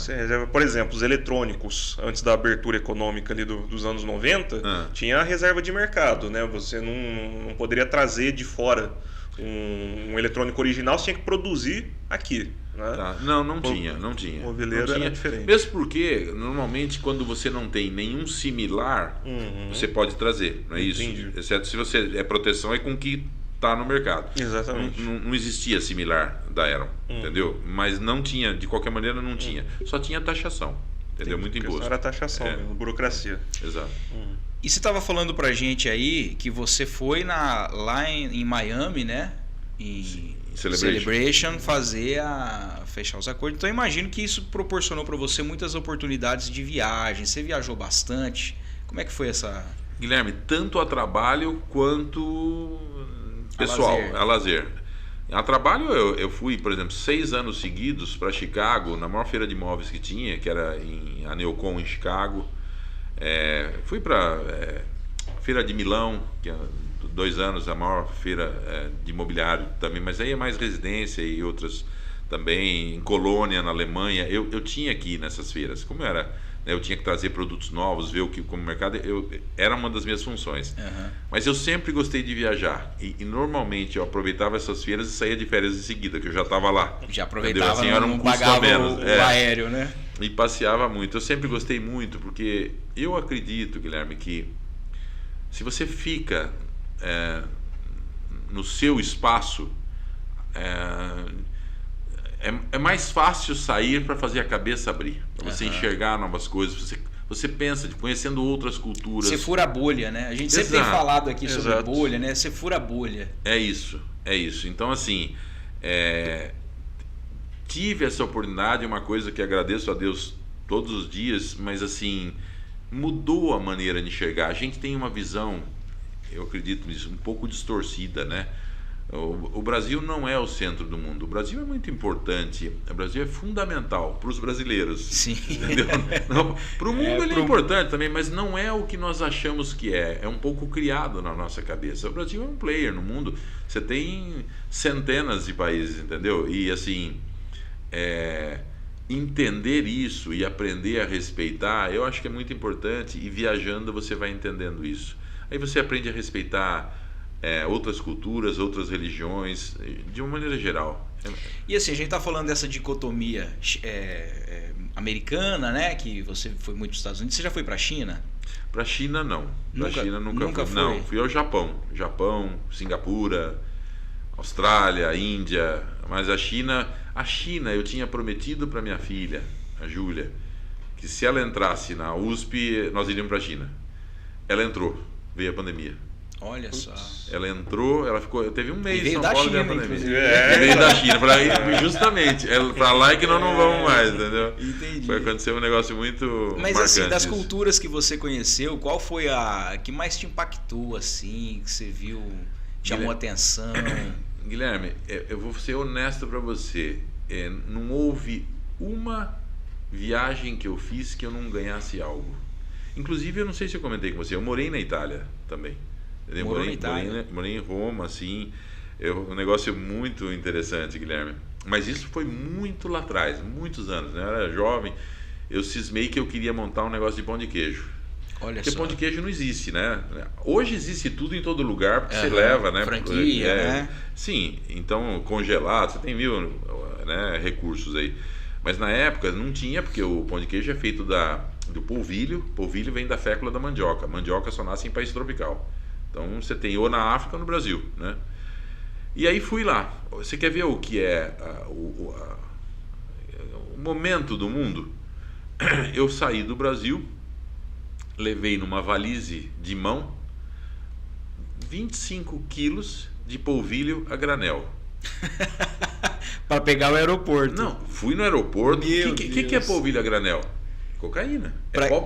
Por exemplo, os eletrônicos, antes da abertura econômica ali dos anos 90, tinha a reserva de mercado, né? Você não poderia trazer de fora um eletrônico original, você tinha que produzir aqui. Né? Tá. Não tinha. Moveleiro era diferente. Mesmo porque, normalmente, quando você não tem nenhum similar, você pode trazer, não é isso? Exceto se você é proteção é com que está no mercado. Exatamente. Não existia similar da Aeron, entendeu? Mas não tinha, de qualquer maneira não tinha. Só tinha taxação, entendeu? Muito imposto. Era taxação, burocracia. Exato. E você estava falando pra gente aí que você foi lá em Miami, né? Em Celebration fechar os acordos. Então eu imagino que isso proporcionou para você muitas oportunidades de viagem. Você viajou bastante. Como é que foi essa... Guilherme, tanto a trabalho quanto pessoal, a lazer. A trabalho eu fui, por exemplo, 6 anos seguidos para Chicago, na maior feira de imóveis que tinha, que era a Neocon em Chicago. Fui para feira de Milão, que é 2 anos, a maior feira de imobiliário também, mas aí é mais residência e outras também, em Colônia, na Alemanha. Eu tinha aqui nessas feiras, como eu era Eu tinha que trazer produtos novos, ver como o mercado... Era uma das minhas funções. Mas eu sempre gostei de viajar. E normalmente eu aproveitava essas feiras e saía de férias em seguida, que eu já estava lá. Já aproveitava, assim, era não pagava o aéreo, né? E passeava muito. Eu sempre gostei muito, porque eu acredito, Guilherme, que se você fica no seu espaço, é mais fácil sair para fazer a cabeça abrir, para você enxergar novas coisas, você pensa, conhecendo outras culturas. Você fura a bolha, né? A gente sempre tem falado aqui sobre bolha, né? Você fura a bolha. É isso. Então, assim, tive essa oportunidade, uma coisa que agradeço a Deus todos os dias, mas assim, mudou a maneira de enxergar. A gente tem uma visão, eu acredito nisso, um pouco distorcida, né? O Brasil não é o centro do mundo. O Brasil é muito importante. O Brasil é fundamental para os brasileiros. Sim. Para o mundo ele é importante também, mas não é o que nós achamos que é. É um pouco criado na nossa cabeça. O Brasil é um player no mundo. Você tem centenas de países, entendeu? E assim, entender isso e aprender a respeitar, eu acho que é muito importante. E viajando você vai entendendo isso. Aí você aprende a respeitar outras culturas, outras religiões, de uma maneira geral. E assim, a gente está falando dessa dicotomia americana, né? Que você foi muito para os Estados Unidos. Você já foi para a China? Para a China, não. Para a China nunca fui. Não, fui ao Japão, Singapura, Austrália, Índia. Mas a China eu tinha prometido para minha filha, a Júlia, que se ela entrasse na USP, nós iríamos para a China. Ela entrou, veio a pandemia. Olha só. Ela entrou, ela ficou, teve um mês em São Paulo, veio da China, inclusive. Veio da China, justamente, para lá é que nós não vamos mais, entendeu? Entendi. Foi acontecer um negócio muito Mas marcante. Assim, das culturas que você conheceu, qual foi a que mais te impactou, assim, que você viu, chamou atenção? Guilherme, eu vou ser honesto para você, não houve uma viagem que eu fiz que eu não ganhasse algo. Inclusive, eu não sei se eu comentei com você, eu morei na Itália também. Morei em Roma, assim, um negócio muito interessante, Guilherme. Mas isso foi muito lá atrás, muitos anos, né? Eu era jovem, eu cismei que eu queria montar um negócio de pão de queijo. Porque pão de queijo não existe, né? Hoje existe tudo em todo lugar, porque você leva, né? Franquia, né? Sim, então congelado, você tem mil recursos aí. Mas na época não tinha, porque o pão de queijo é feito do polvilho. Polvilho vem da fécula da mandioca. Mandioca só nasce em país tropical. Então você tem ou na África ou no Brasil, né? E aí fui lá. Você quer ver o que é o momento do mundo? Eu saí do Brasil, levei numa valise de mão 25 quilos de polvilho a granel. Para pegar o aeroporto. Não, fui no aeroporto. O que é polvilho a granel? Cocaína.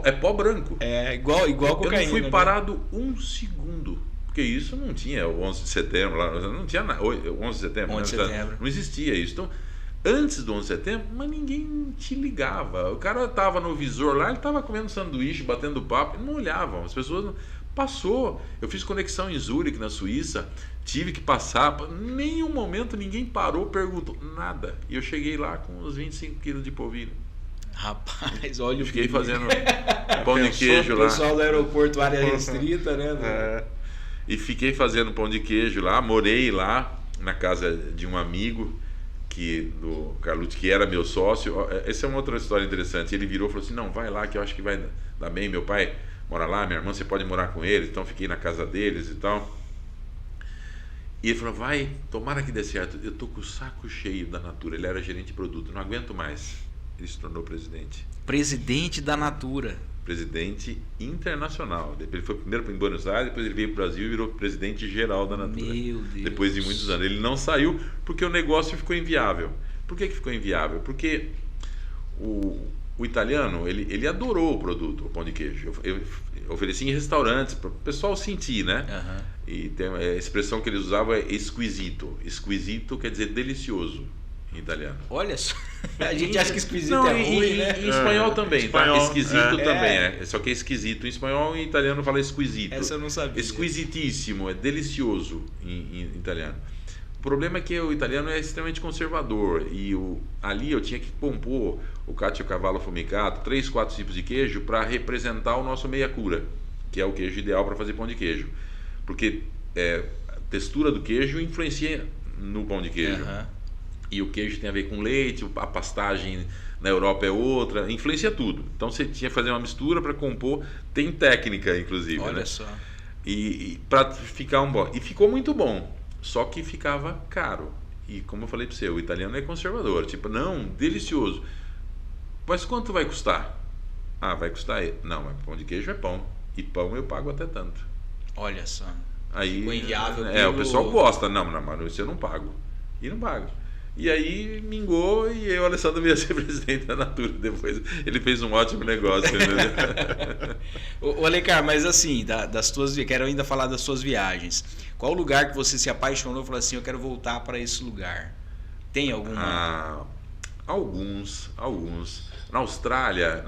É pó branco. É igual cocaína. Eu não fui parado um segundo. Porque isso não tinha o 11 de setembro. Não tinha nada. 11 de setembro. 11 de setembro. Não existia isso. Então, antes do 11 de setembro, mas ninguém te ligava. O cara estava no visor lá, ele estava comendo sanduíche, batendo papo. Não olhavam. As pessoas não... Passou. Eu fiz conexão em Zurique, na Suíça. Tive que passar. Em nenhum momento ninguém parou, perguntou. Nada. E eu cheguei lá com uns 25 quilos de polvilho. Rapaz, olha o Fiquei fazendo pão de queijo lá. O pessoal do aeroporto, área restrita, né? E fiquei fazendo pão de queijo lá. Morei lá na casa de um amigo do Carlucci, que era meu sócio. Essa é uma outra história interessante. Ele virou e falou assim: não, vai lá que eu acho que vai dar bem. Meu pai mora lá, minha irmã, você pode morar com eles. Então fiquei na casa deles e tal. E ele falou: vai, tomara que dê certo. Eu tô com o saco cheio da Natura. Ele era gerente de produto, não aguento mais. Ele se tornou presidente. Presidente da Natura. Presidente internacional. Ele foi primeiro em Buenos Aires, depois ele veio para o Brasil e virou presidente geral da Natura. Meu Deus. Depois de muitos anos. Ele não saiu porque o negócio ficou inviável. Por que ficou inviável? Porque o italiano, ele adorou o produto, o pão de queijo. Eu ofereci em restaurantes para o pessoal sentir, né? E tem a expressão que eles usavam é esquisito. Esquisito quer dizer delicioso em italiano. Olha só, a gente acha que esquisito é ruim, né? Em espanhol também, tá? Esquisito também é. Só que é esquisito em espanhol, em italiano fala esquisito. Essa eu não sabia. Esquisitíssimo, é delicioso em italiano. problema é que o italiano é extremamente conservador e ali eu tinha que compor o Caciocavallo Fumicato, 3, 4 tipos de queijo para representar o nosso meia cura, que é o queijo ideal para fazer pão de queijo, porque a textura do queijo influencia no pão de queijo. E o queijo tem a ver com leite, a pastagem na Europa é outra, influencia tudo. Então você tinha que fazer uma mistura para compor, tem técnica inclusive. Olha só. E para ficar um bom. E ficou muito bom, só que ficava caro. E como eu falei para você, o italiano é conservador, tipo, não, delicioso. Mas quanto vai custar? Ah, vai custar. Não, mas pão de queijo é pão. E pão eu pago até tanto. Olha só. Aí, ficou inviável. O pessoal gosta. Não, mas isso eu não pago. E não pago. E aí mingou e eu, o Alessandro, veio ser presidente da Natura. Depois ele fez um ótimo negócio. Ô Alencar, mas assim, quero ainda falar das suas viagens. Qual o lugar que você se apaixonou e falou assim, eu quero voltar para esse lugar? Tem alguma? Alguns. Na Austrália,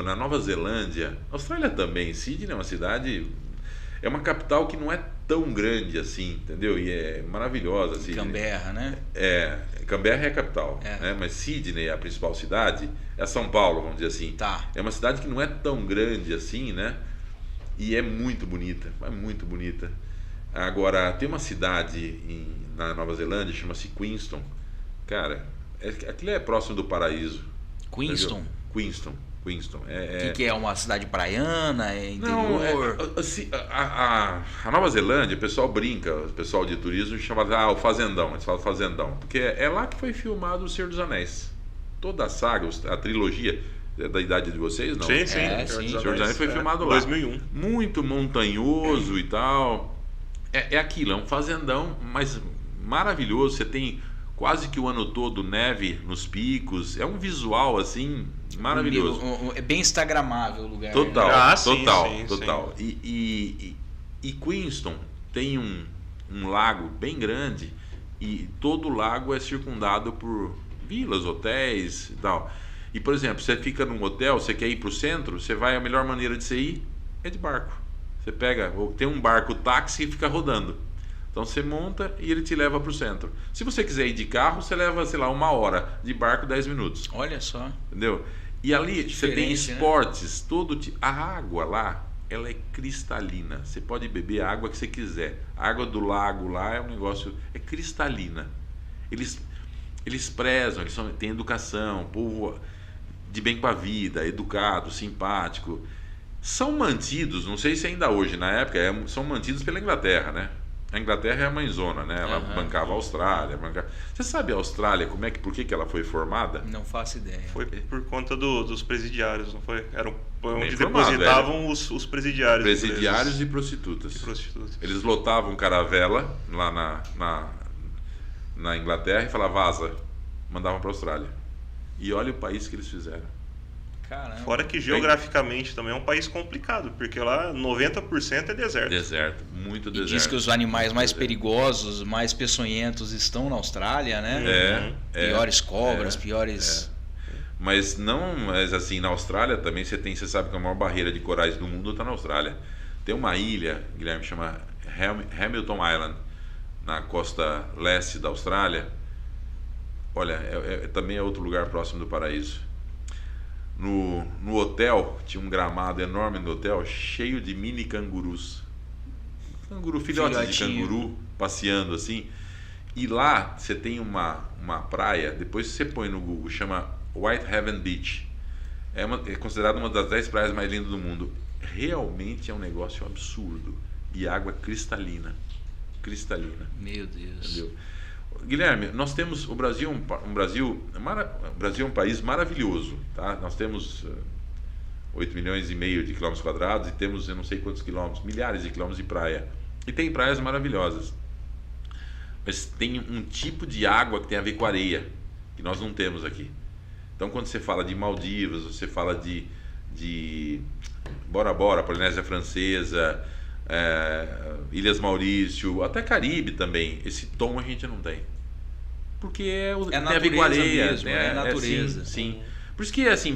na Nova Zelândia, Austrália também, Sydney é uma cidade, é uma capital que não é tão grande assim, entendeu? E é maravilhosa. Canberra, né? Canberra é a capital, né? Mas Sydney, a principal cidade, é São Paulo, vamos dizer assim. Tá. É uma cidade que não é tão grande assim, né? E é muito bonita, Agora, tem uma cidade na Nova Zelândia, chama-se Queenstown. Cara, aquilo é próximo do paraíso. Queenstown? Queenstown. O que é? Uma cidade praiana? É interior? A Nova Zelândia, o pessoal brinca, o pessoal de turismo chama o Fazendão, eles falam Fazendão, porque é lá que foi filmado O Senhor dos Anéis. Toda a saga, a trilogia, é da idade de vocês, não? Sim. O Senhor dos Anéis foi filmado lá. 2001. Muito montanhoso e tal. É aquilo, é um fazendão, mas maravilhoso. Você tem quase que o ano todo neve nos picos. É um visual assim maravilhoso. É bem instagramável o lugar. Total, né? total. E Queenstown tem um lago bem grande e todo o lago é circundado por vilas, hotéis e tal. E, por exemplo, você fica num hotel, você quer ir para o centro, você vai, a melhor maneira de você ir é de barco. Você tem um barco táxi que fica rodando. Então você monta e ele te leva para o centro. Se você quiser ir de carro, você leva, sei lá, 1 hora. De barco, 10 minutos. Olha só. Entendeu? E ali você tem esportes, né? Todo tipo. A água lá, ela é cristalina. Você pode beber a água que você quiser. A água do lago lá é um negócio... É cristalina. Eles prezam, têm educação, povo de bem com a vida, educado, simpático. São mantidos, não sei se ainda hoje, na época, são mantidos pela Inglaterra, né? A Inglaterra é a mãezona, né? Ela bancava a Austrália. Você sabe a Austrália, por que ela foi formada? Não faço ideia. Foi por conta dos presidiários, não foi? Era onde depositavam os presidiários. Presidiários e prostitutas. Eles lotavam caravela lá na Inglaterra e falavam, vaza. Mandavam para a Austrália. E olha o país que eles fizeram. Caramba. Fora que geograficamente também é um país complicado, porque lá 90% é deserto. Deserto, muito deserto. E diz que os animais mais perigosos, mais peçonhentos estão na Austrália, né? Piores cobras, piores... Mas assim, na Austrália também você sabe que a maior barreira de corais do mundo está na Austrália. Tem uma ilha, Guilherme, chama Hamilton Island, na costa leste da Austrália. Olha, também é outro lugar próximo do paraíso. No hotel, tinha um gramado enorme no hotel, cheio de mini cangurus. Filhotes de canguru, passeando assim. E lá você tem uma praia, depois você põe no Google, chama Whitehaven Beach. É considerada uma das 10 praias mais lindas do mundo. Realmente é um negócio absurdo. E água cristalina. Meu Deus. Entendeu? Guilherme, nós temos o Brasil é um país maravilhoso, tá? Nós temos 8 milhões e meio de quilômetros quadrados e temos eu não sei quantos quilômetros, milhares de quilômetros de praia. E tem praias maravilhosas. Mas tem um tipo de água que tem a ver com areia, que nós não temos aqui. Então quando você fala de Maldivas, você fala de Bora Bora, Polinésia Francesa, Ilhas Maurício, até Caribe também, esse tom a gente não tem. Porque tem a ver com areia mesmo, é a natureza. Sim. Por isso que assim,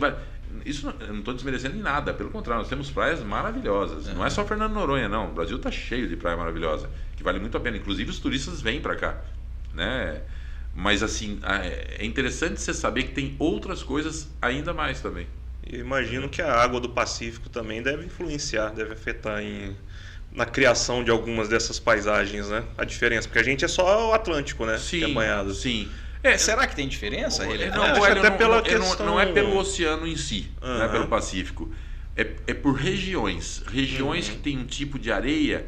isso eu não estou desmerecendo em nada, pelo contrário, nós temos praias maravilhosas. Não é só Fernando Noronha, não. O Brasil está cheio de praia maravilhosa, que vale muito a pena. Inclusive os turistas vêm para cá. né? Mas assim, é interessante você saber que tem outras coisas ainda mais também. Eu imagino que a água do Pacífico também deve influenciar, deve afetar na criação de algumas dessas paisagens, né? A diferença, porque a gente é só o Atlântico, né? Sim, que é banhado. sim. Será que tem diferença? Não é pelo oceano em si, não é pelo Pacífico. É por regiões. Regiões que tem um tipo de areia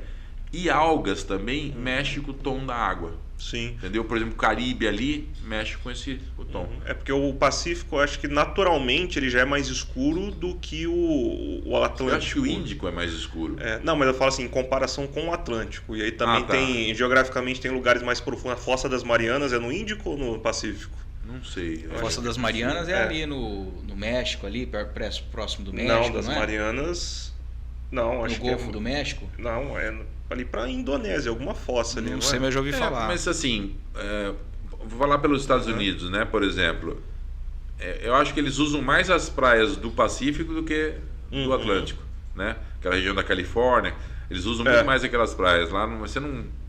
e algas também mexe com o tom da água. Sim. Entendeu? Por exemplo, o Caribe ali mexe com o tom. É porque o Pacífico, eu acho que naturalmente ele já é mais escuro do que o Atlântico. Eu acho que o Índico é mais escuro. Não, mas eu falo assim, em comparação com o Atlântico. E aí também tem, geograficamente, tem lugares mais profundos. A Fossa das Marianas é no Índico ou no Pacífico? Não sei. A Fossa das Marianas é ali no México, ali próximo do México, não, das Marianas... Não, acho que no Golfo do México? Não, é ali pra Indonésia, alguma fossa ali. Não sei, mas já ouvi falar. Mas assim, vou falar pelos Estados Unidos, né, por exemplo. Eu acho que eles usam mais as praias do Pacífico do que do Atlântico, né? Aquela região da Califórnia, eles usam muito mais aquelas praias. Lá você não...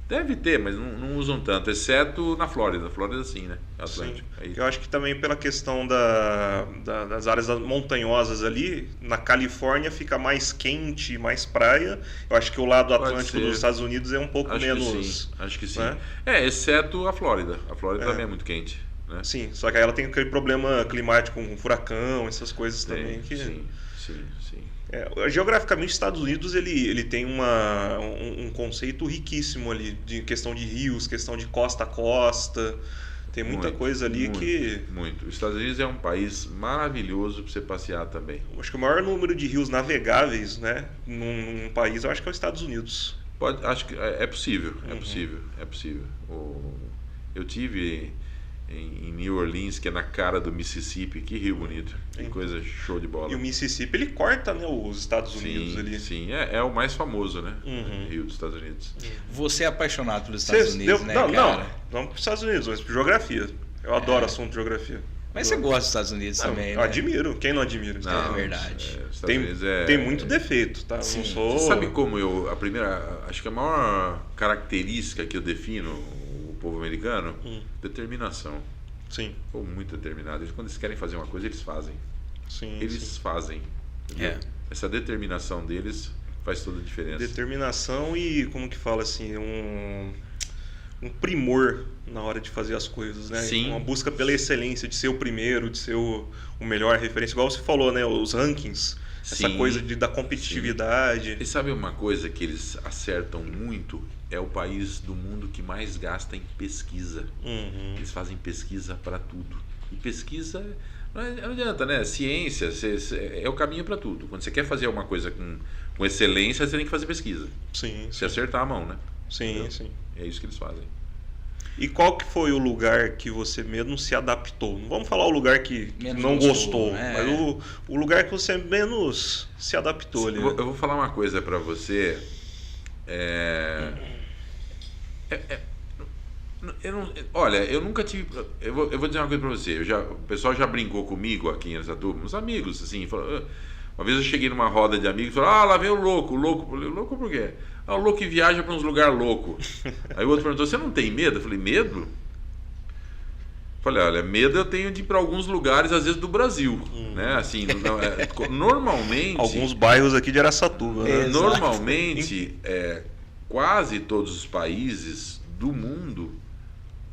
Deve ter, mas não usam tanto, exceto na Flórida. Flórida sim, né? Atlântico. Sim. Eu acho que também pela questão das áreas montanhosas ali, na Califórnia fica mais quente, mais praia. Eu acho que o lado atlântico dos Estados Unidos é um pouco menos... Acho que sim. Né? Exceto a Flórida. A Flórida também é muito quente. Né? Sim, só que aí ela tem aquele problema climático com furacão, essas coisas também. Sim. Geograficamente, os Estados Unidos ele tem um conceito riquíssimo ali, de questão de rios, questão de costa a costa. Tem muita coisa ali que... Muito. Os Estados Unidos é um país maravilhoso para você passear também. Acho que o maior número de rios navegáveis, né, num país, eu acho que é os Estados Unidos. Acho que é possível, é possível. Eu tive em New Orleans, que é na cara do Mississippi, que rio bonito, que coisa show de bola. E o Mississippi, ele corta, né, os Estados Unidos ali. Sim, é o mais famoso, né, rio dos Estados Unidos. Você é apaixonado pelos Estados Unidos, né, cara? Não pelos Estados Unidos, mas por geografia. Eu adoro assunto de geografia. Mas você gosta dos Estados Unidos também, eu né? admiro. Quem não admira? É verdade. Tem muito defeito, tá? Sim. Não sou... Você sabe como acho que a maior característica que eu defino o povo americano? Determinação. Sim. Ou muito determinado. Quando eles querem fazer uma coisa, eles fazem. Sim. Eles fazem. Essa determinação deles faz toda a diferença. Determinação e, como que fala assim, um primor na hora de fazer as coisas, né? Sim. Uma busca pela excelência, de ser o primeiro, de ser o melhor referência. Igual você falou, né? Os rankings. Essa coisa da competitividade. E sabe uma coisa que eles acertam muito? É o país do mundo que mais gasta em pesquisa. Eles fazem pesquisa para tudo. E pesquisa, não adianta, né? Ciência é o caminho para tudo. Quando você quer fazer uma coisa com excelência, você tem que fazer pesquisa. Sim. Se acertar a mão, né? Sim, sim. É isso que eles fazem. E qual que foi o lugar que você menos se adaptou? Não vamos falar o lugar que menos não gostou, né? mas o lugar que você menos se adaptou ali. Eu vou falar uma coisa para você. Olha, eu nunca tive. Eu vou dizer uma coisa para você. O pessoal já brincou comigo aqui em Aracatuba, uns amigos, assim. Uma vez eu cheguei numa roda de amigos e falaram: lá vem o louco. Louco por quê? O louco que viaja para uns lugares loucos. Aí o outro perguntou: você não tem medo? Eu falei: medo? Falei: olha, medo eu tenho de ir para alguns lugares, às vezes do Brasil, né? Assim, normalmente. Alguns bairros aqui de Araçatuba. Né? Normalmente, quase todos os países do mundo,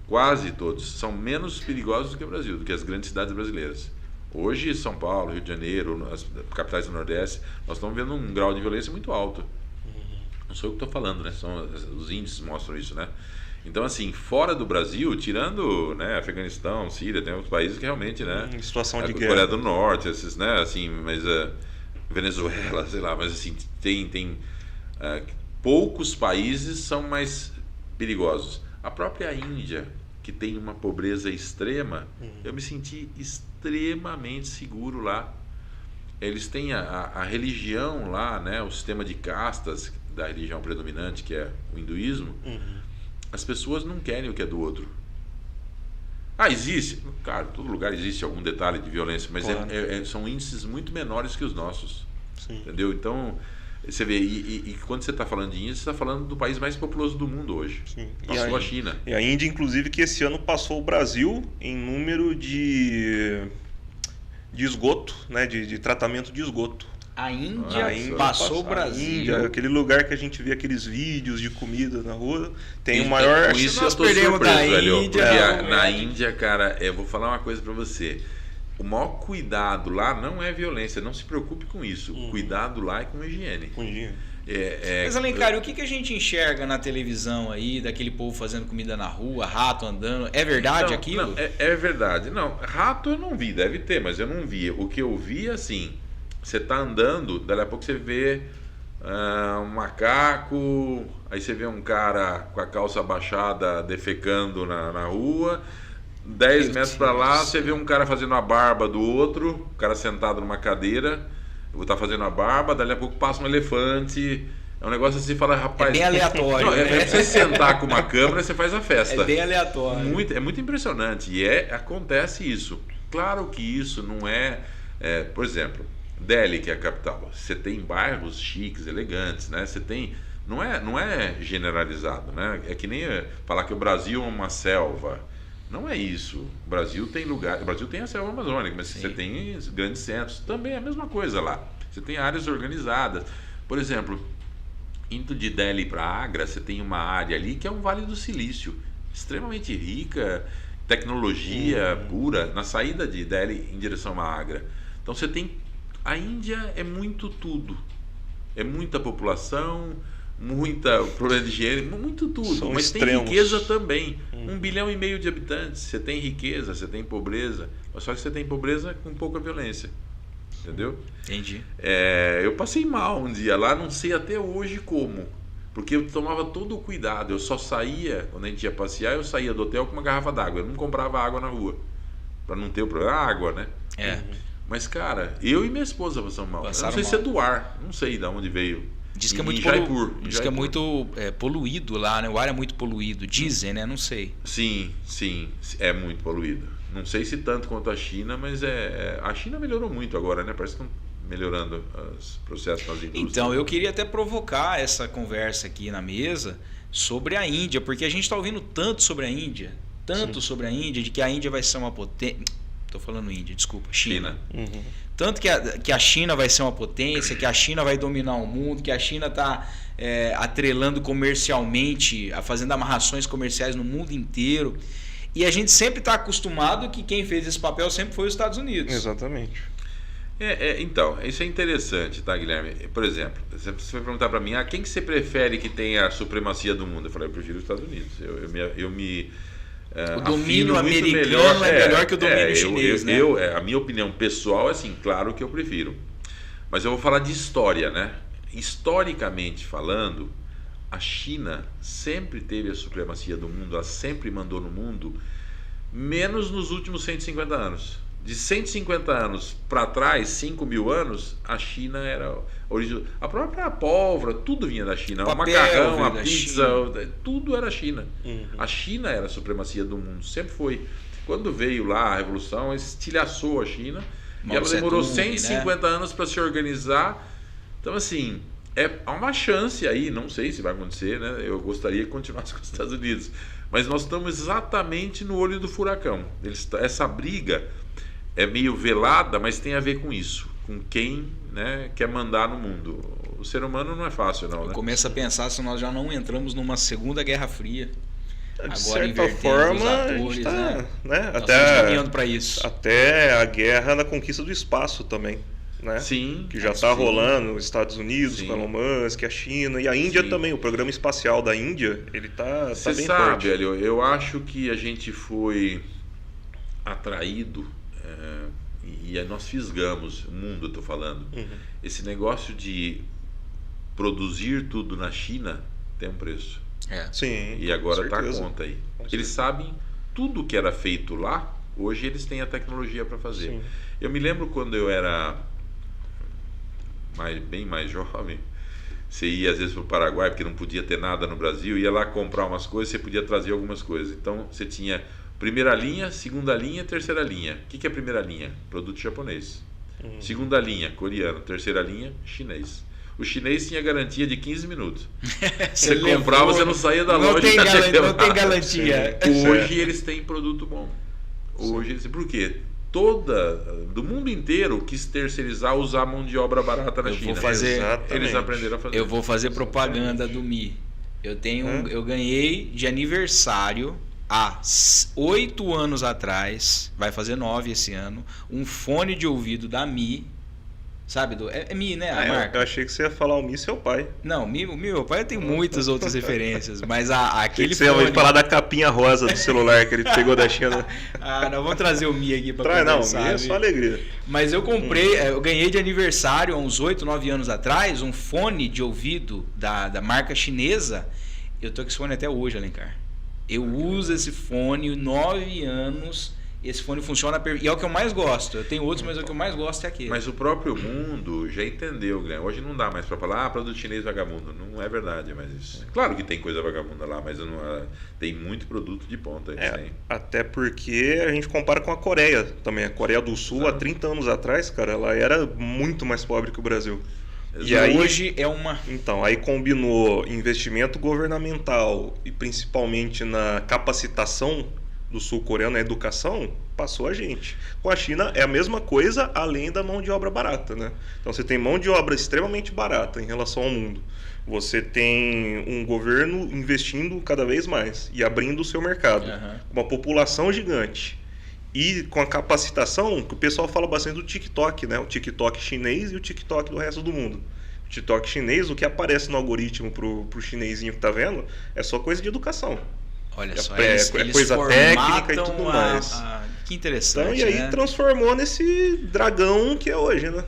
quase todos, são menos perigosos do que o Brasil, do que as grandes cidades brasileiras. Hoje, São Paulo, Rio de Janeiro, as capitais do Nordeste, nós estamos vendo um grau de violência muito alto. Não sou eu que estou falando, né? Os índices mostram isso, né? Então, assim, fora do Brasil, tirando, né, Afeganistão, Síria, tem outros países que realmente, né? Em situação de guerra. Coreia do Norte, esses, né? Assim, mas Venezuela, sei lá, mas assim, tem poucos países são mais perigosos. A própria Índia, que tem uma pobreza extrema, eu me senti extremamente seguro lá. Eles têm a religião lá, né, o sistema de castas da religião predominante, que é o hinduísmo. As pessoas não querem o que é do outro. Existe. Cara, todo lugar existe algum detalhe de violência, mas claro. São índices muito menores que os nossos. Sim. Entendeu? Então, Você vê, e quando você está falando de Índia, você está falando do país mais populoso do mundo hoje. Sim. Passou a China. E a Índia, inclusive, que esse ano passou o Brasil em número de esgoto, né? De tratamento de esgoto. A Índia passou o Brasil. A Índia, aquele lugar que a gente vê aqueles vídeos de comida na rua, tem o maior... Com isso nós eu tô perdemos surpreso, da velho. Índia, Porque na Índia, cara, eu vou falar uma coisa pra você. O maior cuidado lá não é violência, não se preocupe com isso. O cuidado lá é com higiene. Com higiene. Mas, Alencar, o que a gente enxerga na televisão aí, daquele povo fazendo comida na rua, rato andando? É verdade aquilo? Não, é verdade. Não, rato eu não vi, deve ter, mas eu não vi. O que eu vi, assim, você tá andando, dali a pouco você vê um macaco, aí você vê um cara com a calça abaixada defecando na rua, 10 metros para lá você vê um cara fazendo a barba do outro, o cara sentado numa cadeira, vou estar fazendo a barba, dali a pouco passa um elefante, é um negócio assim, fala, rapaz... É bem aleatório. Não, é você sentar com uma câmera, você faz a festa. É bem aleatório. É muito impressionante, e acontece isso. Claro que isso não por exemplo, Delhi, que é a capital, você tem bairros chiques, elegantes, né? Você tem... Não é generalizado, né? É que nem falar que o Brasil é uma selva. Não é isso. O Brasil tem lugar. O Brasil tem a selva amazônica, mas você tem grandes centros. Também é a mesma coisa lá. Você tem áreas organizadas. Por exemplo, indo de Delhi para Agra, você tem uma área ali que é um Vale do Silício, extremamente rica, tecnologia pura, na saída de Delhi em direção a Agra. Então você tem. A Índia é muito tudo. É muita população, muita problema de higiene, muito tudo. São mas extremos. tem riqueza também. 1,5 bilhão de habitantes. Você tem riqueza, você tem pobreza. Só que você tem pobreza com pouca violência. Entendeu? Entendi. Eu passei mal um dia lá, não sei até hoje como. Porque eu tomava todo o cuidado. Eu só saía, quando a gente ia passear, eu saía do hotel com uma garrafa d'água. Eu não comprava água na rua. Para não ter o problema. Água, né? Mas, cara, eu e minha esposa passamos mal. Passaram eu não sei mal. se é do ar. Não sei de onde veio. Diz que é muito, diz que é muito poluído lá, né? O ar é muito poluído. Dizem, né? Não sei. Sim, é muito poluído. Não sei se tanto quanto a China, mas a China melhorou muito agora, né? Parece que estão melhorando os processos nas indústrias. Então, eu queria até provocar essa conversa aqui na mesa sobre a Índia, porque a gente está ouvindo tanto sobre a Índia, sobre a Índia, de que a Índia vai ser uma potência. Estou falando Índia, desculpa, China. Tanto que a China vai ser uma potência, que a China vai dominar o mundo, que a China está atrelando comercialmente, fazendo amarrações comerciais no mundo inteiro. E a gente sempre está acostumado que quem fez esse papel sempre foi os Estados Unidos. Exatamente. Então, isso é interessante, tá, Guilherme? Por exemplo, você vai perguntar para mim, quem que você prefere que tenha a supremacia do mundo? Eu falei, eu prefiro os Estados Unidos. Eu me o domínio americano é melhor que o domínio chinês, né? A minha opinião pessoal é assim, claro que eu prefiro. Mas eu vou falar de história, né? Historicamente falando, a China sempre teve a supremacia do mundo, ela sempre mandou no mundo, menos nos últimos 150 anos. De 150 anos para trás, 5.000 anos, a China era original. A própria pólvora, tudo vinha da China. O macarrão, a pizza, tudo era China. A China era a supremacia do mundo, sempre foi. Quando veio lá a Revolução, estilhaçou a China. E ela demorou 150 anos para se organizar. Então, assim, há uma chance aí, não sei se vai acontecer, né? Eu gostaria que continuasse com os Estados Unidos. Mas nós estamos exatamente no olho do furacão. Essa briga é meio velada, mas tem a ver com isso, com quem, né, quer mandar no mundo. O ser humano não é fácil, não. Eu começo a pensar se nós já não entramos numa segunda Guerra Fria. De certa forma, a gente está, né? Até caminhando para isso. Até a guerra na conquista do espaço também, né? Sim. Que já está rolando, os Estados Unidos, com Elon Musk, a China e a Índia também. O programa espacial da Índia, ele está bem forte. Você sabe, Hélio, eu acho que a gente foi atraído e nós fisgamos o mundo, eu estou falando. Esse negócio de produzir tudo na China tem um preço. Sim, e agora está a conta aí. Eles sabem tudo que era feito lá, hoje eles têm a tecnologia para fazer. Sim. Eu me lembro quando eu era bem mais jovem, você ia às vezes para o Paraguai, porque não podia ter nada no Brasil, ia lá comprar umas coisas, você podia trazer algumas coisas. Então você tinha primeira linha, segunda linha, terceira linha. O que é a primeira linha? Produto japonês. Segunda linha, coreano. Terceira linha, chinês. O chinês tinha garantia de 15 minutos. Você comprava, você não saía da loja. Não tem garantia. Hoje eles têm produto bom. Hoje eles, por quê? Do mundo inteiro quis terceirizar, usar mão de obra barata na China. Eles aprenderam a fazer. Eu vou fazer propaganda do Mi. Eu ganhei de aniversário há 8 anos atrás, vai fazer 9 esse ano, um fone de ouvido da Mi. Sabe? É Mi, né? A marca. Eu achei que você ia falar o Mi, seu pai. Não, meu pai tem muitas outras referências, mas aquele fone... Você ia falar da capinha rosa do celular que ele pegou da China. Não, vamos trazer o Mi aqui para conversar. Não, o Mi é só alegria. Mas eu comprei, eu ganhei de aniversário há uns 8, 9 anos atrás, um fone de ouvido da marca chinesa. Eu tô com esse fone até hoje, Alencar. Eu uso esse fone 9 anos... Esse fone funciona e é o que eu mais gosto. Eu tenho outros, mas o que eu mais gosto é aquele. Mas o próprio mundo já entendeu, Guilherme. Hoje não dá mais para falar, produto chinês vagabundo. Não é verdade, mas isso. Claro que tem coisa vagabunda lá, mas tem muito produto de ponta. Até porque a gente compara com a Coreia também. A Coreia do Sul, há 30 anos atrás, cara, ela era muito mais pobre que o Brasil. E aí, hoje é uma... Então, aí combinou investimento governamental e principalmente na capacitação do sul-coreano, na educação, passou a gente. Com a China é a mesma coisa, além da mão de obra barata, né? Então você tem mão de obra extremamente barata em relação ao mundo. Você tem um governo investindo cada vez mais e abrindo o seu mercado. Uma população gigante. E com a capacitação, que o pessoal fala bastante do TikTok, né? O TikTok chinês e o TikTok do resto do mundo. O TikTok chinês, o que aparece no algoritmo pro chinesinho que tá vendo, é só coisa de educação. Olha só, eles coisa técnica e tudo mais. Que interessante. Então, e aí transformou nesse dragão que é hoje, né?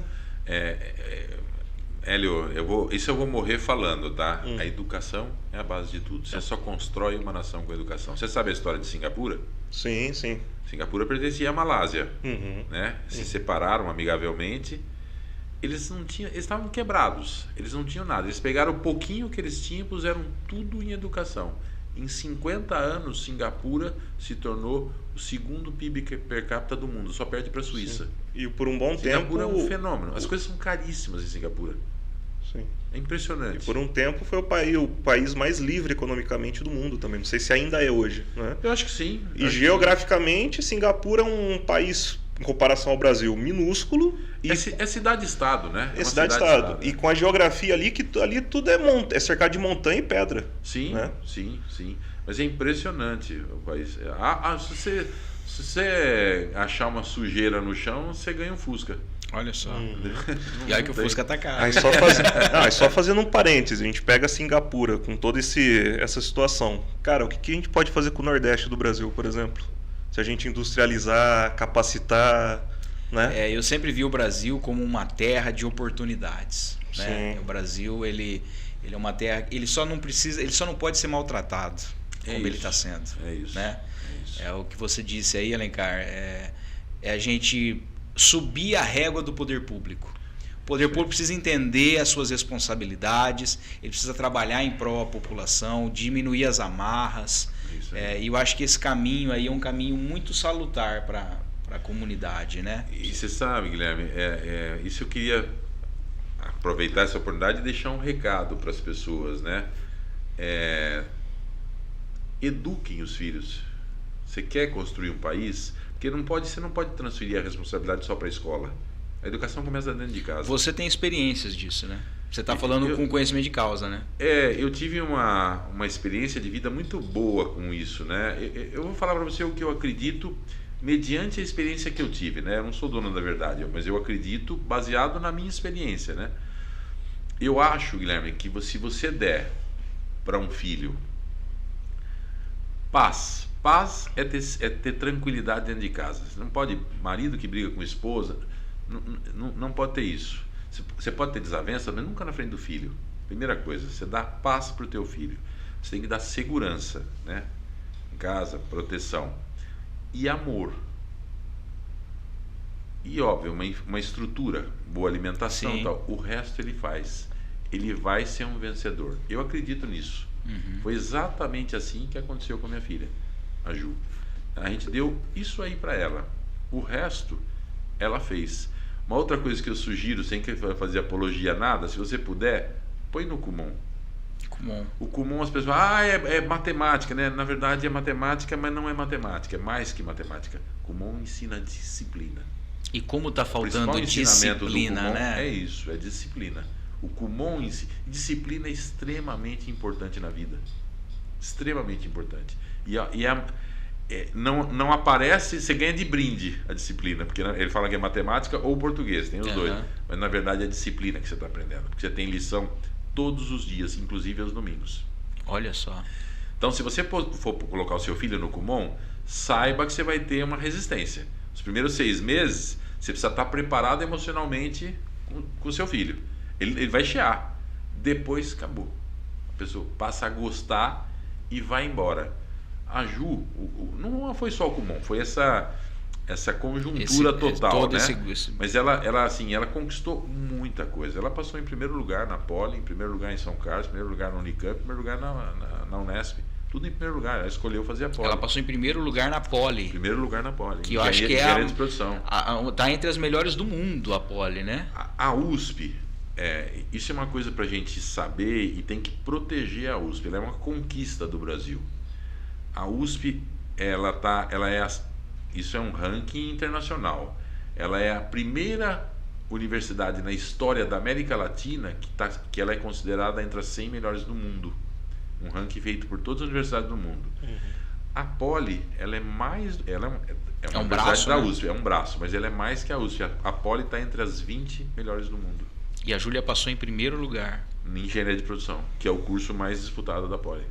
Hélio, isso eu vou morrer falando, tá? A educação é a base de tudo. Você só constrói uma nação com educação. Você sabe a história de Singapura? Sim, sim. Singapura pertencia à Malásia, né? Se separaram amigavelmente. Eles estavam quebrados. Eles não tinham nada. Eles pegaram o pouquinho que eles tinham e puseram tudo em educação. Em 50 anos, Singapura se tornou o segundo PIB per capita do mundo, só perde para a Suíça. Sim. E por um bom Singapura tempo... é um fenômeno. As coisas são caríssimas em Singapura. Sim. É impressionante. E por um tempo foi o país mais livre economicamente do mundo também. Não sei se ainda é hoje, né? Eu acho que sim. E geograficamente, Singapura é um país, em comparação ao Brasil, minúsculo. É cidade-estado, né? É cidade-estado. E com a geografia ali, que ali tudo é cercado de montanha e pedra. Sim, né? sim. Mas é impressionante o país. Se você achar uma sujeira no chão, você ganha um Fusca. Olha só. E aí que o Fusca tá caro. Aí só fazendo um parêntese, a gente pega Singapura com toda essa situação. Cara, o que a gente pode fazer com o Nordeste do Brasil, por exemplo? Se a gente industrializar, capacitar... Né? Eu sempre vi o Brasil como uma terra de oportunidades, né? O Brasil ele é uma terra, ele só não pode ser maltratado como ele está sendo. É isso. Né? É o que você disse aí, Alencar. É a gente subir a régua do poder público. O poder público precisa entender as suas responsabilidades, ele precisa trabalhar em prol da população, diminuir as amarras. E eu acho que esse caminho aí é um caminho muito salutar para a comunidade, né? E você sabe, Guilherme, isso eu queria aproveitar essa oportunidade e deixar um recado para as pessoas, né? Eduquem os filhos. Você quer construir um país? Porque você não pode transferir a responsabilidade só para a escola. A educação começa dentro de casa. Você tem experiências disso, né? Você está falando com conhecimento de causa, né? Eu tive uma experiência de vida muito boa com isso, né? Eu vou falar para você o que eu acredito mediante a experiência que eu tive, né? Eu não sou dono da verdade, mas eu acredito baseado na minha experiência, né? Eu acho, Guilherme, que se você der para um filho paz é ter tranquilidade dentro de casa. Você não pode, marido que briga com esposa, não pode ter isso. Você pode ter desavença, mas nunca na frente do filho. Primeira coisa, você dá paz para o teu filho. Você tem que dar segurança, né? Em casa, proteção. E amor. E óbvio, uma estrutura, boa alimentação e tal. O resto ele faz. Ele vai ser um vencedor. Eu acredito nisso. Foi exatamente assim que aconteceu com a minha filha, a Ju. A gente deu isso aí para ela. O resto ela fez. Uma outra coisa que eu sugiro, sem que fazer apologia a nada, se você puder, põe no Kumon. O Kumon, as pessoas é matemática, né? Na verdade é matemática, mas não é matemática, é mais que matemática. Kumon ensina disciplina. E como está faltando disciplina, Kumon, né? É isso, é disciplina. O Kumon, disciplina é extremamente importante na vida. Extremamente importante. Não aparece, você ganha de brinde a disciplina, porque ele fala que é matemática ou português, tem os dois. Mas na verdade é a disciplina que você está aprendendo, porque você tem lição todos os dias, inclusive aos domingos. Olha só. Então, se você for colocar o seu filho no Kumon, saiba que você vai ter uma resistência. Os primeiros 6 meses, você precisa estar preparado emocionalmente com o seu filho. Ele vai chiar. Depois, acabou. A pessoa passa a gostar e vai embora. A Ju, não foi só o Kumon, foi essa conjuntura total, né? Mas ela conquistou muita coisa. Ela passou em primeiro lugar na Poli, em primeiro lugar em São Carlos, em primeiro lugar na Unicamp, em primeiro lugar na Unesp. Tudo em primeiro lugar. Ela escolheu fazer a Poli. Ela passou em primeiro lugar na Poli. Primeiro lugar na Poli. Que eu acho que é de produção. Tá entre as melhores do mundo, a Poli, né? A USP, isso é uma coisa pra gente saber e tem que proteger a USP. Ela é uma conquista do Brasil. A USP, isso é um ranking internacional. Ela é a primeira universidade na história da América Latina que ela é considerada entre as 100 melhores do mundo. Um ranking feito por todas as universidades do mundo. A Poli, ela é mais... é uma universidade braço, da né? USP, é um braço, mas ela é mais que a USP. A Poli está entre as 20 melhores do mundo. E a Júlia passou em primeiro lugar. Em engenharia de produção, que é o curso mais disputado da Poli.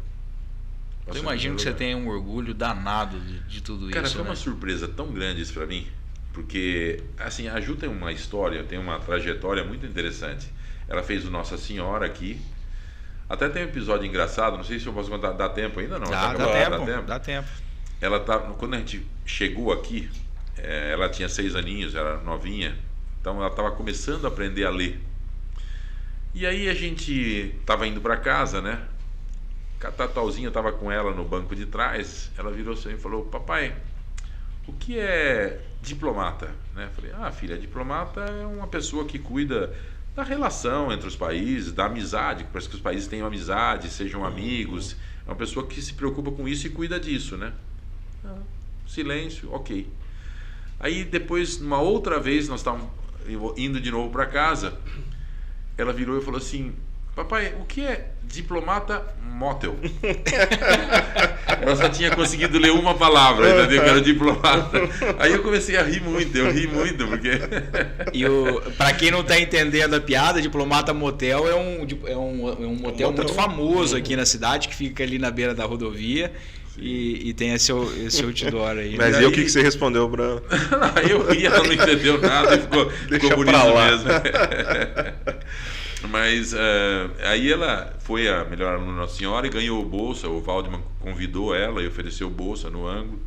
Eu imagino que você tenha um orgulho danado de tudo isso. Cara, foi né? uma surpresa tão grande isso pra mim, porque assim, a Ju tem uma história, tem uma trajetória muito interessante. Ela fez o Nossa Senhora aqui. Até tem um episódio engraçado, não sei se eu posso contar, dá tempo ainda? Não, Dá tempo. Ela quando a gente chegou aqui, ela tinha 6 aninhos, era novinha, então ela estava começando a aprender a ler. E aí a gente estava indo para casa, né? A Tatauzinha estava com ela no banco de trás, ela virou assim e falou: papai, o que é diplomata? Né? Eu falei: filha, diplomata é uma pessoa que cuida da relação entre os países, da amizade, para que os países tenham amizade, sejam amigos. É uma pessoa que se preocupa com isso e cuida disso, né? Silêncio, ok. Aí depois, uma outra vez, nós estávamos indo de novo para casa, ela virou e falou assim: papai, o que é diplomata motel? Ela só tinha conseguido ler uma palavra, entendeu? Que era diplomata. Aí eu comecei a rir muito, porque... Pra quem não tá entendendo a piada, diplomata motel é um motel muito famoso aqui na cidade, que fica ali na beira da rodovia. E tem esse outdoor aí. Mas aí, o que você respondeu, Bruno? Eu ri, ela não entendeu nada e ficou bonito mesmo. Mas aí ela foi a melhor aluna da Nossa Senhora e ganhou bolsa. O Waldman convidou ela e ofereceu bolsa no ângulo.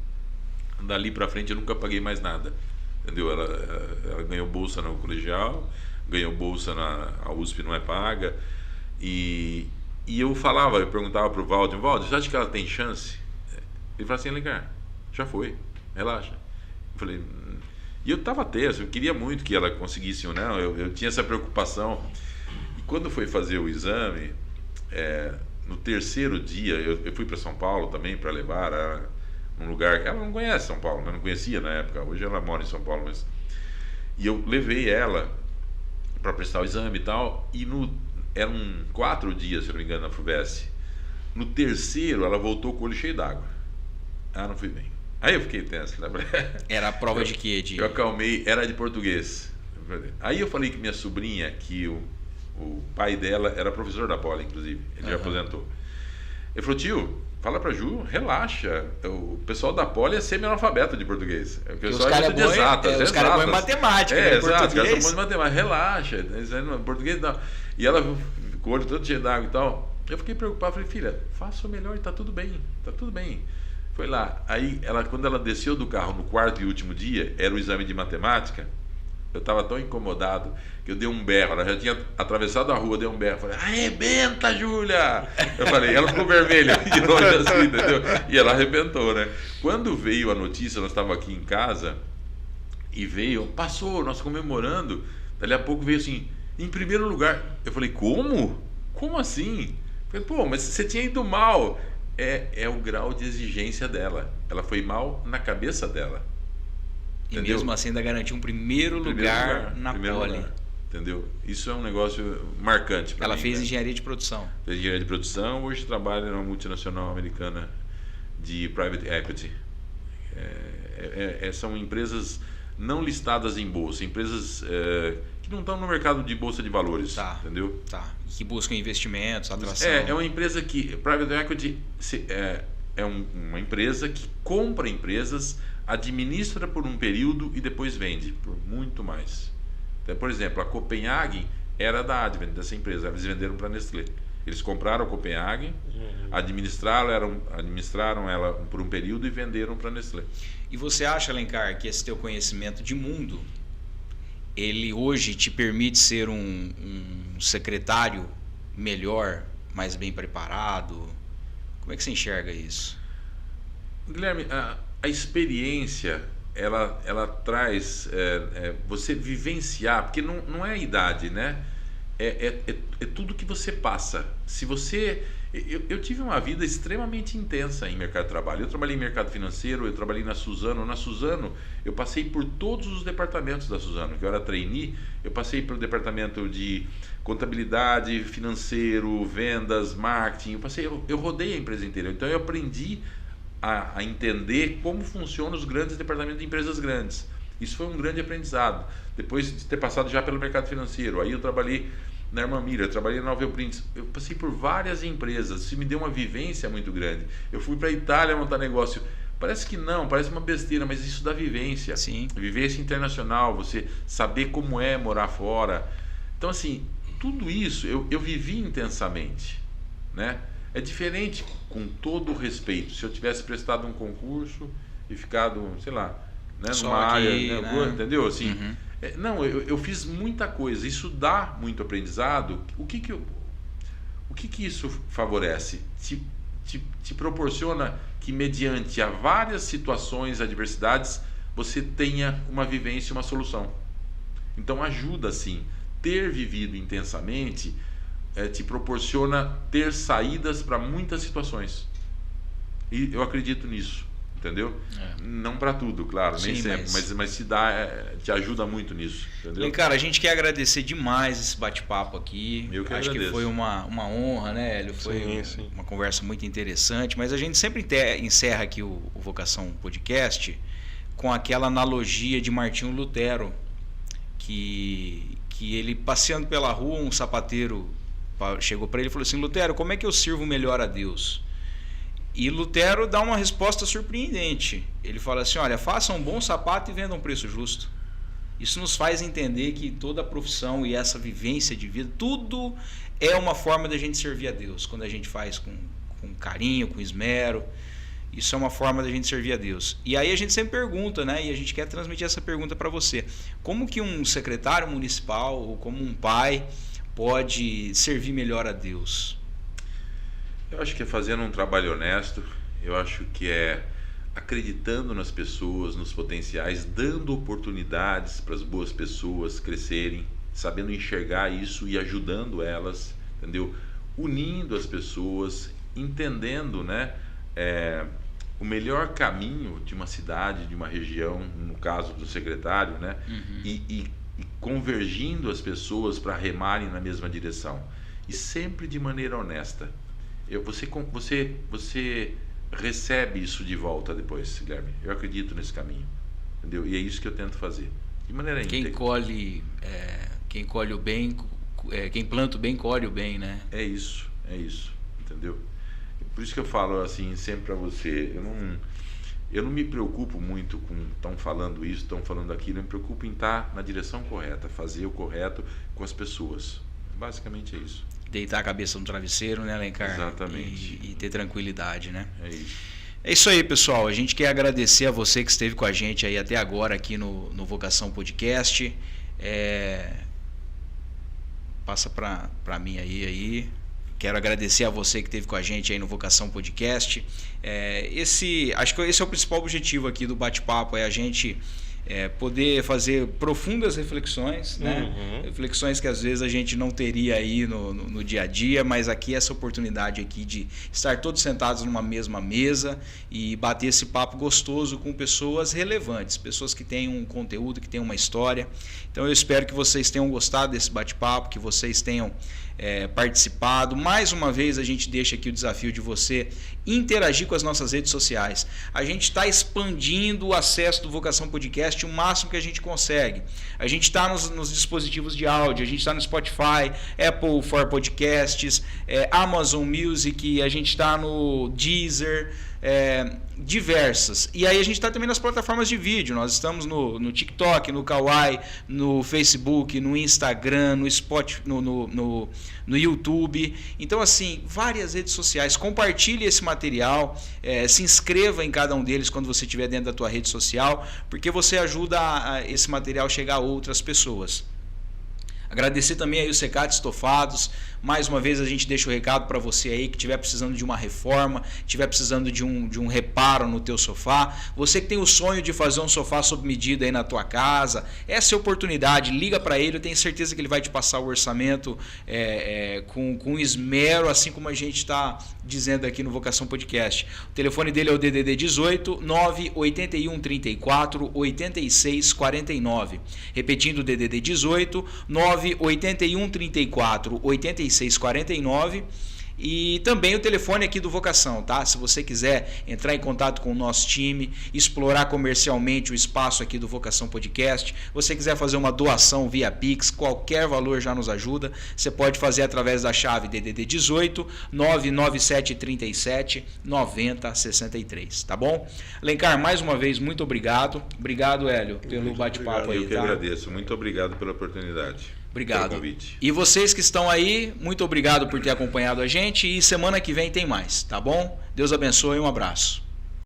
Dali pra frente eu nunca paguei mais nada, entendeu? Ela ganhou bolsa no colegial, ganhou bolsa a USP não é paga. E eu perguntava pro Waldman: você acha que ela tem chance? Ele falou assim: Alencar, já foi, relaxa. Eu falei, e eu tava tenso, eu queria muito que ela conseguisse ou não, eu tinha essa preocupação. Quando foi fazer o exame, no terceiro dia, eu fui para São Paulo também para levar num lugar que ela não conhece São Paulo, né? Não conhecia na época, hoje ela mora em São Paulo, e eu levei ela para prestar o exame e tal, e eram 4 dias, se não me engano, na FUVEST. No terceiro, ela voltou com o olho cheio d'água. Não fui bem. Aí eu fiquei tenso, né? Era a prova de quê? Eu acalmei, era de português. Aí eu falei que minha sobrinha, que o pai dela era professor da Poli, inclusive, ele já aposentou. Ele falou: tio, fala pra Ju, relaxa, o pessoal da Poli é semi-analfabeto de português. O pessoal é muito de exatas. Os caras vão em matemática, exato, os caras são muito matemática, relaxa, em português não. E ela com o olho todo cheio d'água e tal. Eu fiquei preocupado, falei: filha, faça o melhor, tá tudo bem. Foi lá, aí quando ela desceu do carro no 4º e último dia, era o exame de matemática. Eu estava tão incomodado que eu dei um berro. Ela já tinha atravessado a rua, dei um berro. Falei: arrebenta, Júlia! Eu falei, ela ficou vermelha de longe assim, entendeu? E ela arrebentou, né? Quando veio a notícia, nós estávamos aqui em casa, E veio, passou, nós comemorando. Dali a pouco veio assim, em primeiro lugar. Eu falei, como? Como assim? Eu falei, pô, mas você tinha ido mal. É o grau de exigência dela. Ela foi mal na cabeça dela. E Entendeu? mesmo assim ainda garantiu um primeiro lugar na pole. Entendeu? Isso é um negócio marcante para mim. Ela fez engenharia de produção. Fez engenharia de produção, hoje trabalha numa multinacional americana de private equity. São empresas não listadas em bolsa, empresas que não estão no mercado de bolsa de valores, entendeu? Tá. Que buscam investimentos, atração. É uma empresa que private equity é uma empresa que compra empresas, administra por um período e depois vende por muito mais. Então, por exemplo, a Copenhagen era da Advent, dessa empresa, eles venderam para a Nestlé. Eles compraram a Copenhagen, administraram ela por um período e venderam para a Nestlé. E você acha, Alencar, que esse teu conhecimento de mundo, ele hoje te permite ser um secretário melhor, mais bem preparado? Como é que você enxerga isso? Guilherme, a experiência, ela traz você vivenciar, porque não é a idade, né? É tudo que você passa. Se você... Eu tive uma vida extremamente intensa em mercado de trabalho. Eu trabalhei em mercado financeiro, eu trabalhei na Suzano. Na Suzano, eu passei por todos os departamentos da Suzano. Que eu era trainee, eu passei pelo departamento de contabilidade, financeiro, vendas, marketing. Eu rodei a empresa inteira. Então eu aprendi a entender como funcionam os grandes departamentos de empresas grandes. Isso foi um grande aprendizado. Depois de ter passado já pelo mercado financeiro, aí eu trabalhei na Irmã Miller, eu trabalhei na Novel Prints, eu passei por várias empresas, isso me deu uma vivência muito grande. Eu fui para a Itália montar negócio, parece que não, parece uma besteira, mas isso dá vivência. Sim. Vivência internacional, você saber como é morar fora. Então assim, tudo isso eu vivi intensamente, né? É diferente, com todo o respeito, se eu tivesse prestado um concurso e ficado, sei lá, né, numa área, né? Entendeu? Assim, não, eu fiz muita coisa, isso dá muito aprendizado. O que isso favorece? Te proporciona que, mediante a várias situações, adversidades, você tenha uma vivência, uma solução. Então ajuda sim, ter vivido intensamente te proporciona ter saídas para muitas situações. E eu acredito nisso. Entendeu? Não para tudo, claro, nem sempre, mas te ajuda muito nisso, entendeu? E, cara, a gente quer agradecer demais esse bate-papo aqui. Acho que foi uma honra, né, Hélio? Foi uma conversa muito interessante, mas a gente sempre encerra aqui o Vocação Podcast com aquela analogia de Martinho Lutero, que ele, passeando pela rua, um sapateiro chegou para ele e falou assim: Lutero, como é que eu sirvo melhor a Deus? E Lutero dá uma resposta surpreendente. Ele fala assim: olha, faça um bom sapato e venda a um preço justo. Isso nos faz entender que toda a profissão e essa vivência de vida, tudo é uma forma da gente servir a Deus. Quando a gente faz com carinho, com esmero, isso é uma forma da gente servir a Deus. E aí a gente sempre pergunta, né? E a gente quer transmitir essa pergunta para você: como que um secretário municipal ou como um pai pode servir melhor a Deus? Eu acho que é fazendo um trabalho honesto, eu acho que é acreditando nas pessoas, nos potenciais, dando oportunidades para as boas pessoas crescerem, sabendo enxergar isso e ajudando elas, entendeu? Unindo as pessoas, entendendo, né, o melhor caminho de uma cidade, de uma região, no caso do secretário, né, e convergindo as pessoas para remarem na mesma direção, e sempre de maneira honesta. Você recebe isso de volta depois, Guilherme. Eu acredito nesse caminho, entendeu? E é isso que eu tento fazer, de maneira íntegra. Quem colhe o bem, quem planta o bem, colhe o bem, né? É isso, entendeu? Por isso que eu falo assim sempre para você, eu não me preocupo muito com estão falando isso, estão falando aquilo, eu me preocupo em estar na direção correta, fazer o correto com as pessoas. Basicamente é isso. Deitar a cabeça no travesseiro, né, Alencar? Exatamente. E ter tranquilidade, né? É isso. É isso aí, pessoal. A gente quer agradecer a você que esteve com a gente aí até agora aqui no Vocação Podcast. Passa para mim aí. Quero agradecer a você que esteve com a gente aí no Vocação Podcast. Acho que esse é o principal objetivo aqui do bate-papo, é a gente poder fazer profundas reflexões, né? Reflexões que às vezes a gente não teria aí no dia a dia, mas aqui essa oportunidade aqui de estar todos sentados numa mesma mesa e bater esse papo gostoso com pessoas relevantes, pessoas que têm um conteúdo, que têm uma história. Então eu espero que vocês tenham gostado desse bate-papo, que vocês tenham participado. Mais uma vez a gente deixa aqui o desafio de você interagir com as nossas redes sociais. A gente está expandindo o acesso do Vocação Podcast o máximo que a gente consegue. A gente está nos dispositivos de áudio, a gente está no Spotify, Apple for Podcasts, Amazon Music, a gente está no Deezer, diversas. E aí a gente está também nas plataformas de vídeo. Nós estamos no TikTok, no Kawaii, no Facebook, no Instagram, no Spotify, no YouTube. Então, assim, várias redes sociais. Compartilhe esse material, se inscreva em cada um deles quando você estiver dentro da tua rede social, porque você ajuda esse material a chegar a outras pessoas. Agradecer também aí o Secate Estofados. Mais uma vez a gente deixa o recado para você aí que estiver precisando de uma reforma, estiver precisando de um reparo no teu sofá. Você que tem o sonho de fazer um sofá sob medida aí na tua casa, essa é a oportunidade. Liga para ele, eu tenho certeza que ele vai te passar o orçamento com esmero, assim como a gente está dizendo aqui no Vocação Podcast. O telefone dele é o DDD 18 981 34 86 49. Repetindo o DDD 18 981 34 86 49. E também o telefone aqui do Vocação, tá? Se você quiser entrar em contato com o nosso time, explorar comercialmente o espaço aqui do Vocação Podcast, você quiser fazer uma doação via Pix, qualquer valor já nos ajuda. Você pode fazer através da chave DDD 18 997 37 90 63, tá bom? Alencar, mais uma vez, muito obrigado. Obrigado, Hélio, pelo bate-papo aí. Eu que agradeço. Muito obrigado pela oportunidade. Obrigado. E vocês que estão aí, muito obrigado por ter acompanhado a gente. E semana que vem tem mais, tá bom? Deus abençoe e um abraço.